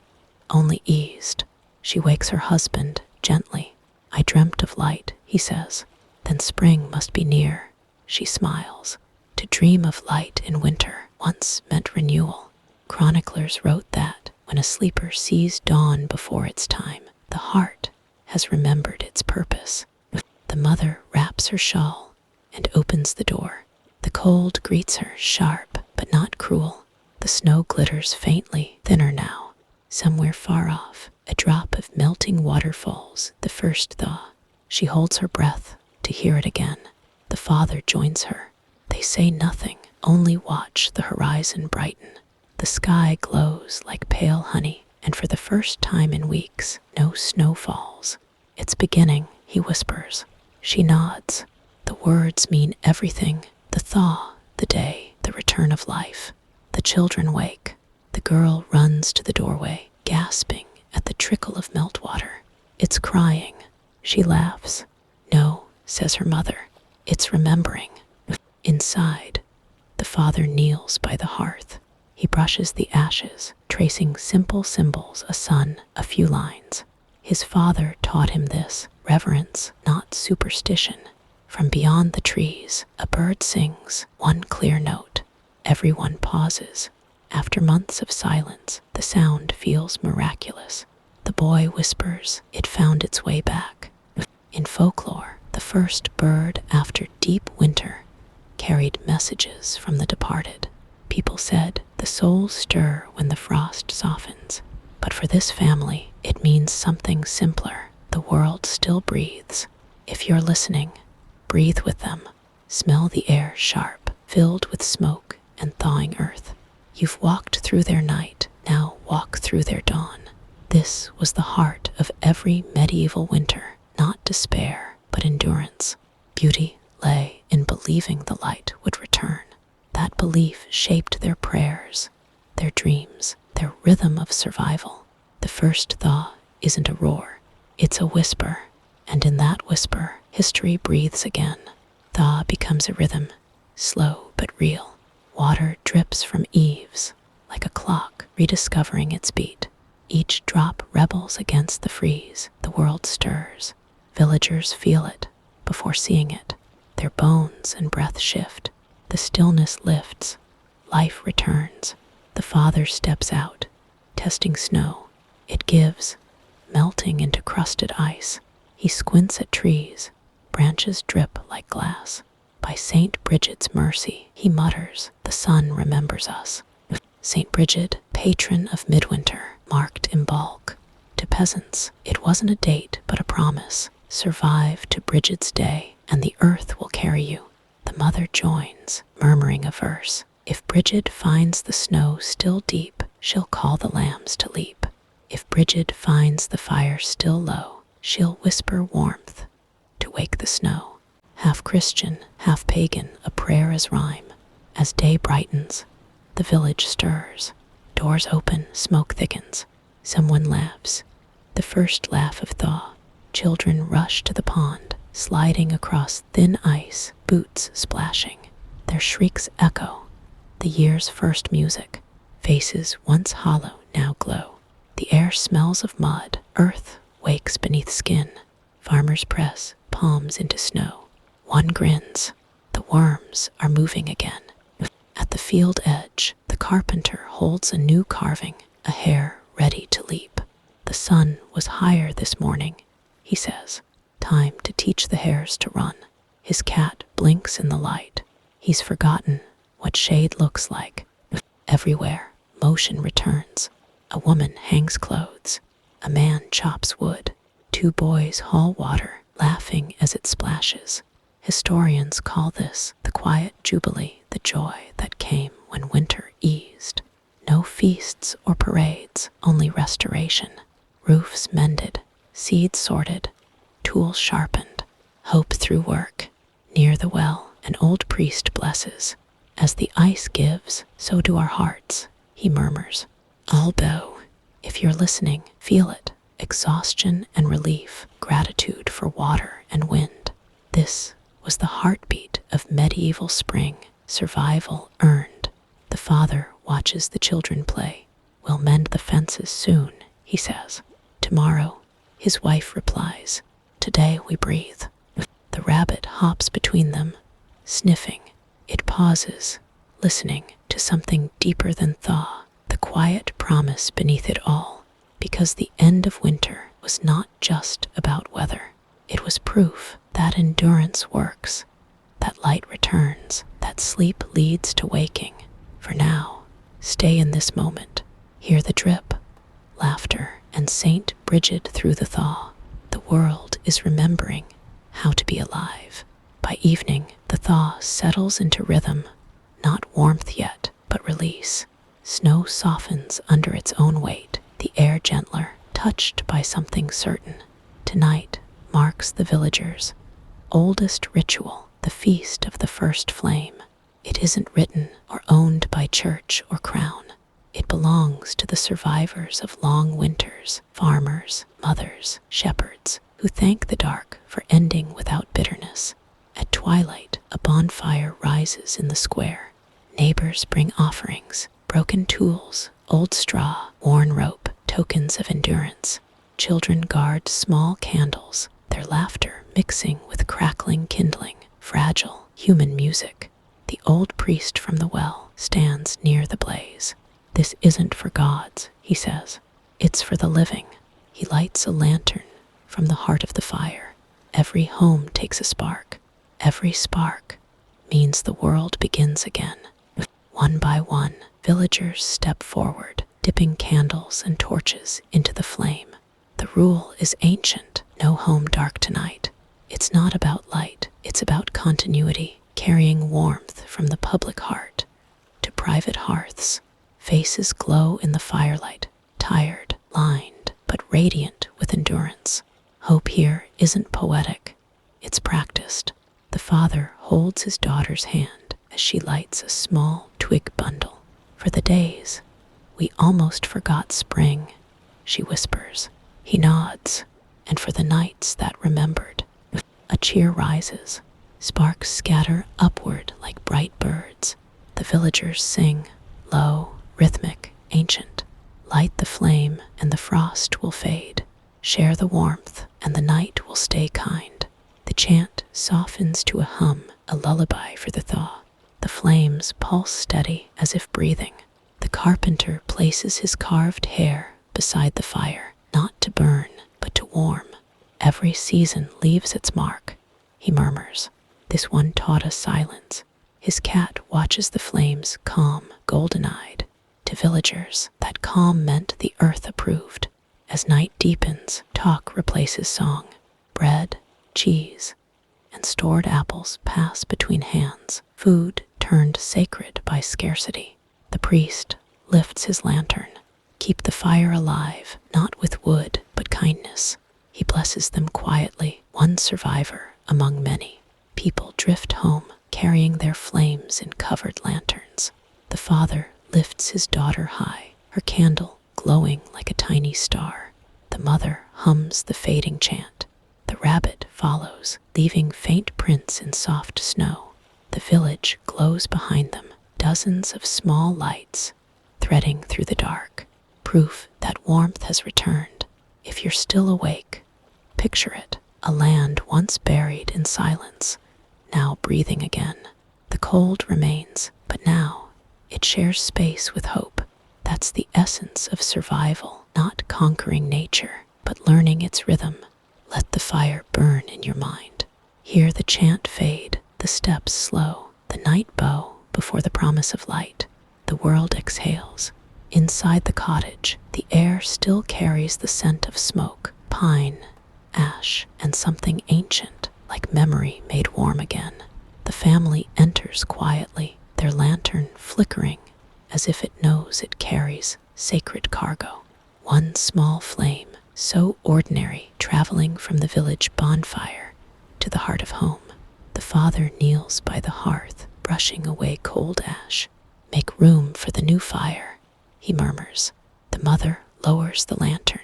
only eased. She wakes her husband gently. I dreamt of light, he says. Then spring must be near, she smiles. To dream of light in winter once meant renewal. Chroniclers wrote that when a sleeper sees dawn before its time, the heart has remembered its purpose. The mother wraps her shawl and opens the door. The cold greets her, sharp but not cruel. The snow glitters faintly, thinner now. Somewhere far off, a drop of melting water falls, the first thaw. She holds her breath to hear it again. The father joins her. They say nothing, only watch the horizon brighten. The sky glows like pale honey, and for the first time in weeks, no snow falls. It's beginning, he whispers. She nods. The words mean everything. The thaw, the day, the return of life. The children wake. The girl runs to the doorway, gasping at the trickle of meltwater. It's crying. She laughs. No, says her mother. It's remembering. Inside, the father kneels by the hearth. He brushes the ashes, tracing simple symbols, a sun, a few lines. His father taught him this, reverence, not superstition. From beyond the trees, a bird sings, one clear note. Everyone pauses. After months of silence, the sound feels miraculous. The boy whispers, it found its way back. In folklore, the first bird after deep winter carried messages from the departed. People said the souls stir when the frost softens. But for this family, it means something simpler. The world still breathes. If you're listening, breathe with them. Smell the air sharp, filled with smoke and thawing earth. You've walked through their night, now walk through their dawn. This was the heart of every medieval winter, not despair, but endurance. Beauty lay in believing the light would return. That belief shaped their prayers, their dreams, their rhythm of survival. The first thaw isn't a roar, it's a whisper, and in that whisper, history breathes again. Thaw becomes a rhythm, slow but real. Water drips from eaves, like a clock rediscovering its beat. Each drop rebels against the freeze. The world stirs. Villagers feel it before seeing it. Their bones and breath shift. The stillness lifts. Life returns. The father steps out, testing snow. It gives, melting into crusted ice. He squints at trees. Branches drip like glass. By St. Bridget's mercy, he mutters, the sun remembers us. St. Bridget, patron of midwinter, marked in bulk. To peasants, it wasn't a date but a promise. Survive to Bridget's day, and the earth will carry you. The mother joins, murmuring a verse. If Bridget finds the snow still deep, she'll call the lambs to leap. If Bridget finds the fire still low, she'll whisper warmth to wake the snow. Half Christian, half pagan, a prayer as rhyme. As day brightens, the village stirs. Doors open, smoke thickens. Someone laughs. The first laugh of thaw. Children rush to the pond, sliding across thin ice, boots splashing. Their shrieks echo, the year's first music. Faces once hollow now glow. The air smells of mud. Earth wakes beneath skin. Farmers press palms into snow. One grins. The worms are moving again. At the field edge, the carpenter holds a new carving, a hare ready to leap. The sun was higher this morning, he says. Time to teach the hares to run. His cat blinks in the light. He's forgotten what shade looks like. Everywhere, motion returns. A woman hangs clothes. A man chops wood. Two boys haul water, laughing as it splashes. Historians call this the quiet jubilee, the joy that came when winter eased. No feasts or parades, only restoration. Roofs mended, seeds sorted, tools sharpened, hope through work. Near the well, an old priest blesses. As the ice gives, so do our hearts, he murmurs. Although, if you're listening, feel it. Exhaustion and relief, gratitude for water and wind. This was the heartbeat of medieval spring, survival earned. The father watches the children play. We'll mend the fences soon, he says. Tomorrow, his wife replies. Today we breathe. The rabbit hops between them, sniffing. It pauses, listening to something deeper than thaw, the quiet promise beneath it all, because the end of winter was not just about weather. It was proof that endurance works, that light returns, that sleep leads to waking. For now, stay in this moment. Hear the drip, laughter, and Saint Bridget through the thaw. The world is remembering how to be alive. By evening, the thaw settles into rhythm, not warmth yet, but release. Snow softens under its own weight, the air gentler, touched by something certain. Tonight marks the villagers' oldest ritual, the feast of the first flame. It isn't written or owned by church or crown. It belongs to the survivors of long winters, farmers, mothers, shepherds, who thank the dark for ending without bitterness. At twilight, a bonfire rises in the square. Neighbors bring offerings, broken tools, old straw, worn rope, tokens of endurance. Children guard small candles, their laughter mixing with crackling kindling, fragile human music. The old priest from the well stands near the blaze. This isn't for gods, he says. It's for the living. He lights a lantern from the heart of the fire. Every home takes a spark. Every spark means the world begins again. One by one, villagers step forward, dipping candles and torches into the flame. The rule is ancient, no home dark tonight. It's not about light, it's about continuity, carrying warmth from the public heart to private hearths. Faces glow in the firelight, tired, lined, but radiant with endurance. Hope here isn't poetic, it's practiced. The father holds his daughter's hand as she lights a small twig bundle. For the days we almost forgot spring, she whispers. He nods, and for the nights that remembered. A cheer rises. Sparks scatter upward like bright birds. The villagers sing, low, rhythmic, ancient. Light the flame, and the frost will fade. Share the warmth, and the night will stay kind. The chant softens to a hum, a lullaby for the thaw. The flames pulse steady as if breathing. The carpenter places his carved hair beside the fire, not to burn, but to warm. Every season leaves its mark, he murmurs. This one taught us silence. His cat watches the flames, calm, golden-eyed. To villagers, that calm meant the earth approved. As night deepens, talk replaces song. Bread, cheese, and stored apples pass between hands. Food turned sacred by scarcity. The priest lifts his lantern. Keep the fire alive, not with wood, but kindness. He blesses them quietly, one survivor among many. People drift home, carrying their flames in covered lanterns. The father lifts his daughter high, her candle glowing like a tiny star. The mother hums the fading chant. The rabbit follows, leaving faint prints in soft snow. The village glows behind them, dozens of small lights threading through the dark. Proof that warmth has returned. If you're still awake, picture it, a land once buried in silence, now breathing again. The cold remains, but now it shares space with hope. That's the essence of survival, not conquering nature, but learning its rhythm. Let the fire burn in your mind. Hear the chant fade, the steps slow, the night bow before the promise of light. The world exhales. Inside the cottage, the air still carries the scent of smoke, pine, ash, and something ancient, like memory made warm again. The family enters quietly, their lantern flickering as if it knows it carries sacred cargo. One small flame, so ordinary, traveling from the village bonfire to the heart of home. The father kneels by the hearth, brushing away cold ash. "Make room for the new fire," he murmurs. The mother lowers the lantern.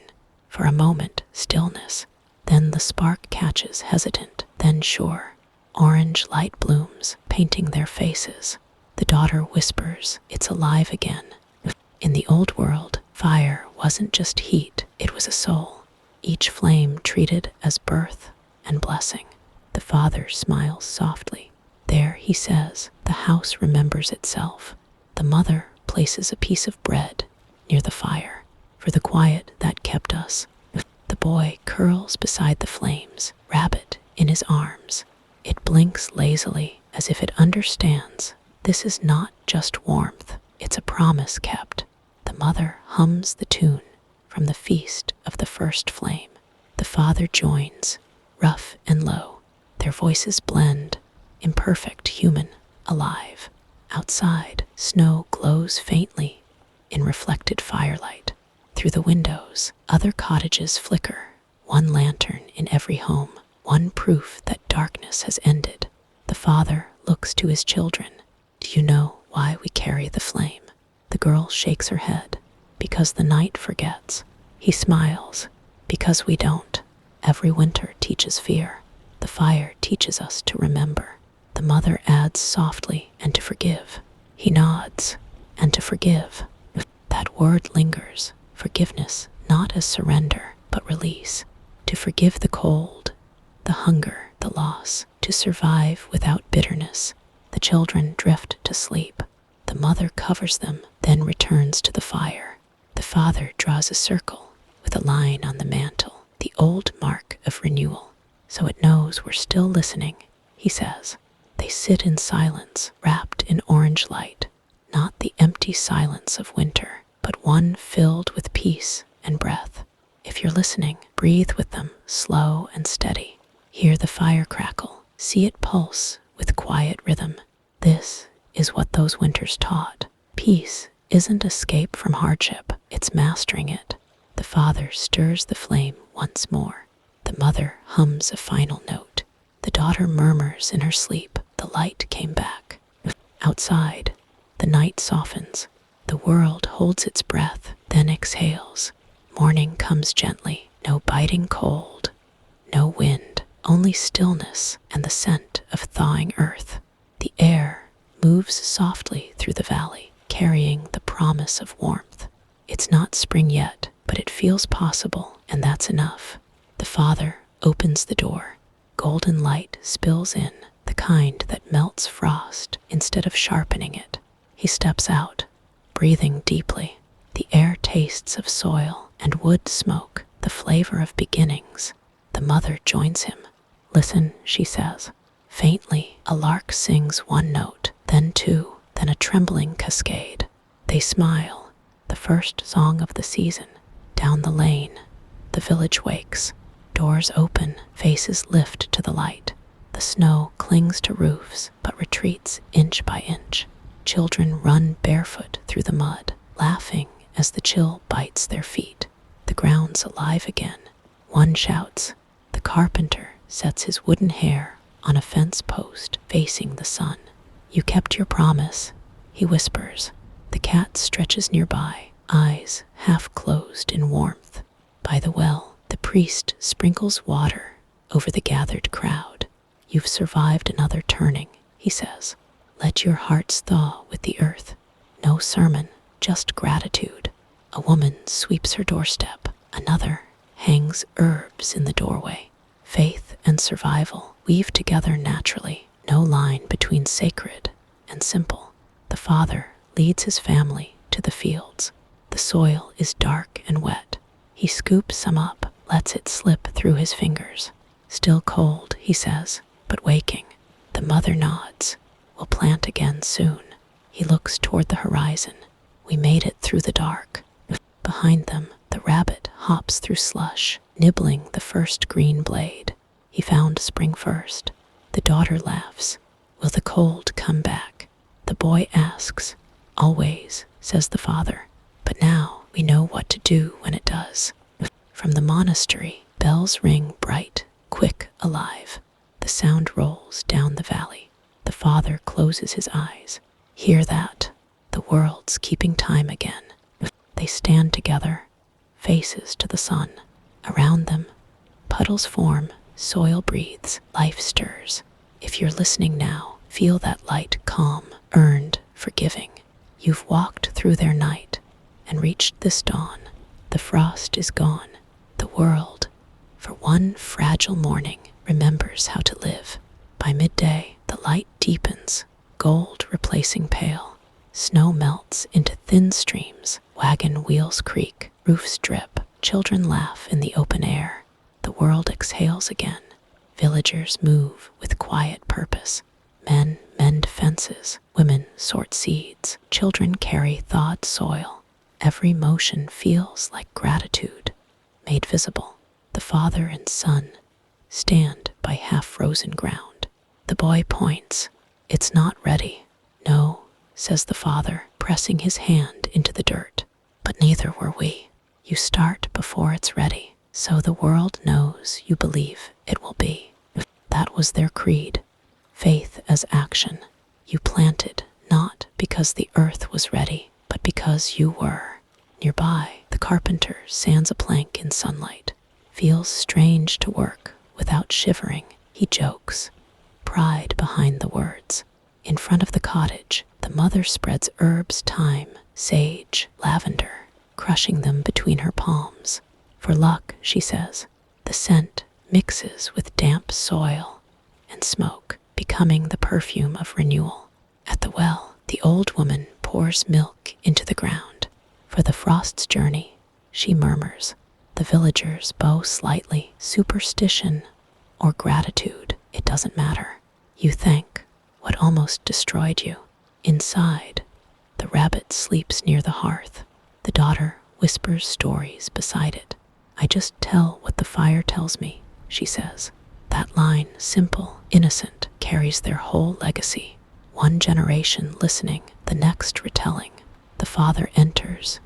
For a moment, stillness. Then the spark catches, hesitant, then sure. Orange light blooms, painting their faces. The daughter whispers, "It's alive again." In the old world, fire wasn't just heat, it was a soul, each flame treated as birth and blessing. The father smiles softly. "There," he says, "the house remembers itself." The mother places a piece of bread near the fire. "For the quiet that kept us." The boy curls beside the flames, rabbit in his arms. It blinks lazily, as if it understands. This is not just warmth, it's a promise kept. The mother hums the tune from the feast of the first flame. The father joins, rough and low. Their voices blend, imperfect, human, alive. Outside, snow glows faintly in reflected firelight. Through the windows, other cottages flicker, one lantern in every home, one proof that darkness has ended. The father looks to his children. "Do you know why we carry the flame?" The girl shakes her head. "Because the night forgets." He smiles. "Because we don't. Every winter teaches fear. The fire teaches us to remember." The mother adds softly, "And to forgive." He nods. "And to forgive." That word lingers. Forgiveness, not as surrender, but release. To forgive the cold, the hunger, the loss, to survive without bitterness. The children drift to sleep. The mother covers them, then returns to the fire. The father draws a circle with a line on the mantle, the old mark of renewal. "So it knows we're still listening," he says. They sit in silence, wrapped in orange light, not the empty silence of winter, but one filled with peace and breath. If you're listening, breathe with them, slow and steady. Hear the fire crackle, see it pulse with quiet rhythm. This is what those winters taught. Peace isn't escape from hardship, it's mastering it. The father stirs the flame once more. The mother hums a final note. The daughter murmurs in her sleep. The light came back. Outside, the night softens. The world holds its breath, then exhales. Morning comes gently, no biting cold, no wind, only stillness and the scent of thawing earth. The air moves softly through the valley, carrying the promise of warmth. It's not spring yet, but it feels possible, and that's enough. The father opens the door. Golden light spills in, the kind that melts frost instead of sharpening it. He steps out, breathing deeply. The air tastes of soil and wood smoke, the flavor of beginnings. The mother joins him. "Listen," she says. Faintly, a lark sings one note, then two, then a trembling cascade. They smile. The first song of the season. Down the lane, the village wakes. Doors open, faces lift to the light. The snow clings to roofs, but retreats inch by inch. Children run barefoot through the mud, laughing as the chill bites their feet. The ground's alive again. One shouts. The carpenter sets his wooden hair on a fence post facing the sun. "You kept your promise," he whispers. The cat stretches nearby, eyes half closed in warmth. By the well, the priest sprinkles water over the gathered crowd. "You've survived another turning," he says. "Let your hearts thaw with the earth." No sermon, just gratitude. A woman sweeps her doorstep. Another hangs herbs in the doorway. Faith and survival weave together naturally, no line between sacred and simple. The father leads his family to the fields. The soil is dark and wet. He scoops some up, lets it slip through his fingers. "Still cold," he says, "but waking." The mother nods. "We'll plant again soon." He looks toward the horizon. We made it through the dark. Behind them, The rabbit hops through slush, nibbling the first green blade. He found spring first. The daughter laughs. Will the cold come back? The boy asks. Always, says the father. But now we know what to do when it does. From the monastery, bells ring bright, quick, alive. The sound rolls down the valley. The father closes his eyes. Hear that? The world's keeping time again. They stand together, faces to the sun. Around them, puddles form, soil breathes, life stirs. If you're listening now, feel that light, calm, earned, forgiving. You've walked through their night and reached this dawn. The frost is gone. The world, for one fragile morning, remembers how to live. By midday, the light deepens, gold replacing pale. Snow melts into thin streams, wagon wheels creak, roofs drip, children laugh in the open air. The world exhales again. Villagers move with quiet purpose. Men mend fences, women sort seeds, children carry thawed soil. Every motion feels like gratitude, made visible. The father and son stand by half-frozen ground. The boy points. It's not ready. No, says the father, pressing his hand into the dirt. But neither were we. You start before it's ready, so the world knows you believe it will be. That was their creed. Faith as action. You planted, not because the earth was ready, but because you were. Nearby, the carpenter sands a plank in sunlight. Feels strange to work without shivering. He jokes. Pride behind the words. In front of the cottage, the mother spreads herbs, thyme, sage, lavender, crushing them between her palms. For luck, she says. The scent mixes with damp soil and smoke, becoming the perfume of renewal. At the well, the old woman pours milk into the ground. For the frost's journey, she murmurs. The villagers bow slightly. Superstition or gratitude, it doesn't matter. You thank what almost destroyed you. Inside, the rabbit sleeps near the hearth. The daughter whispers stories beside it. I just tell what the fire tells me, she says. That line, simple, innocent, carries their whole legacy. One generation listening, the next retelling. The father enters,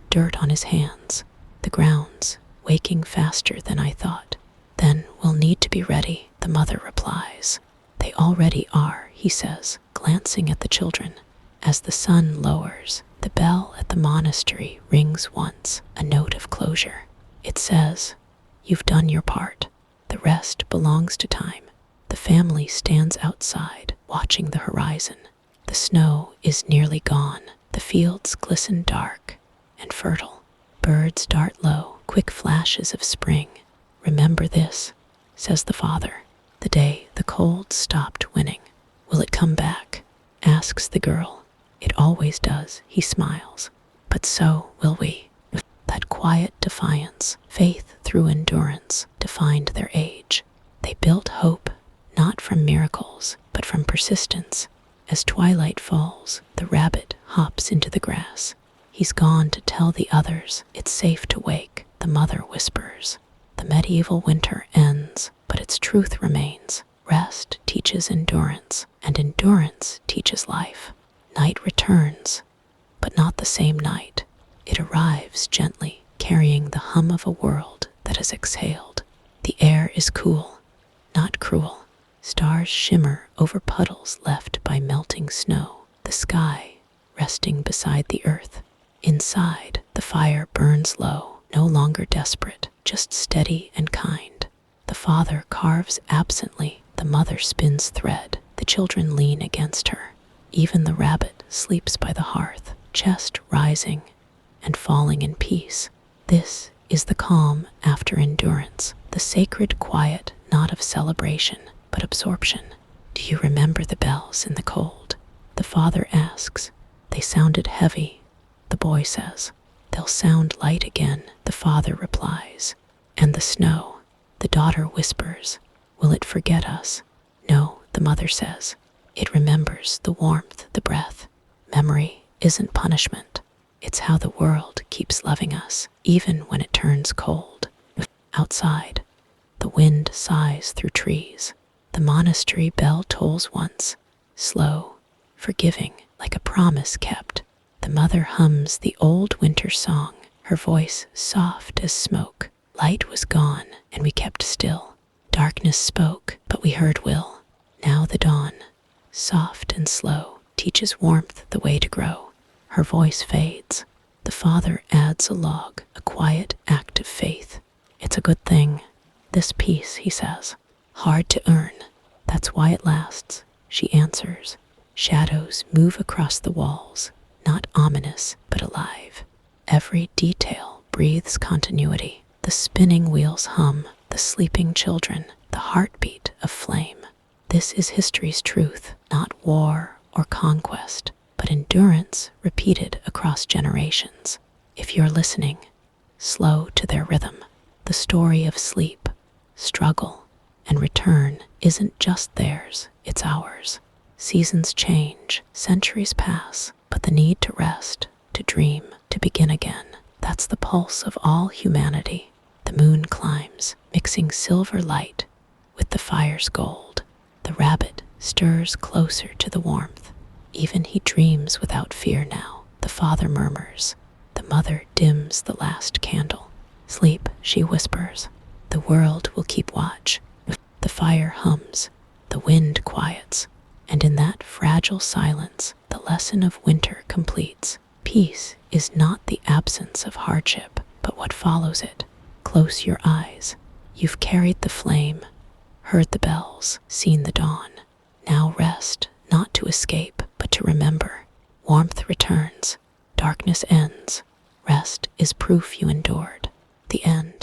dirt on his hands. The ground's waking faster than I thought. Then we'll need to be ready, the mother replies. They already are, he says, glancing at the children. As the sun lowers, the bell at the monastery rings once, a note of closure. It says, you've done your part. The rest belongs to time. The family stands outside, watching the horizon. The snow is nearly gone. The fields glisten dark and fertile. Birds dart low, quick flashes of spring. Remember this, says the father, the day the cold stopped winning. Will it come back? Asks the girl. It always does, he smiles. But so will we. That quiet defiance, faith through endurance, defined their age. They built hope, not from miracles, but from persistence. As twilight falls, the rabbit hops into the grass. He's gone to tell the others it's safe to wake, the mother whispers. The medieval winter ends, but its truth remains. Rest teaches endurance, and endurance teaches life. Night returns, but not the same night. It arrives gently, carrying the hum of a world that has exhaled. The air is cool, not cruel. Stars shimmer over puddles left by melting snow. The sky resting beside the earth. Inside, the fire burns low, no longer desperate, just steady and kind. The father carves absently, the mother spins thread. The children lean against her. Even the rabbit sleeps by the hearth, chest rising and falling in peace. This is the calm after endurance, the sacred quiet not of celebration, but absorption. Do you remember the bells in the cold? The father asks. They sounded heavy, the boy says. They'll sound light again, the father replies. And the snow, the daughter whispers. Will it forget us? No, the mother says. It remembers the warmth, the breath. Memory isn't punishment. It's how the world keeps loving us, even when it turns cold. Outside, the wind sighs through trees. The monastery bell tolls once, slow, forgiving, like a promise kept. The mother hums the old winter song, her voice soft as smoke. Light was gone, and we kept still. Darkness spoke, but we heard will. Now the dawn, soft and slow, teaches warmth the way to grow. Her voice fades. The father adds a log, a quiet act of faith. It's a good thing, this peace, he says. Hard to earn. That's why it lasts, she answers. Shadows move across the walls, not ominous, but alive. Every detail breathes continuity. The spinning wheels hum, the sleeping children, the heartbeat of flame. This is history's truth, not war or conquest, but endurance repeated across generations. If you're listening, slow to their rhythm. The story of sleep, struggle, and return isn't just theirs, it's ours. Seasons change, centuries pass, but the need to rest, to dream, to begin again, that's the pulse of all humanity. The moon climbs, mixing silver light with the fire's gold. The rabbit stirs closer to the warmth. Even he dreams without fear now. The father murmurs. The mother dims the last candle. Sleep, she whispers. The world will keep watch. The fire hums. The wind quiets. And in that fragile silence, the lesson of winter completes. Peace is not the absence of hardship, but what follows it. Close your eyes. You've carried the flame, heard the bells, seen the dawn. Now rest, not to escape, but to remember. Warmth returns, darkness ends. Rest is proof you endured. The end.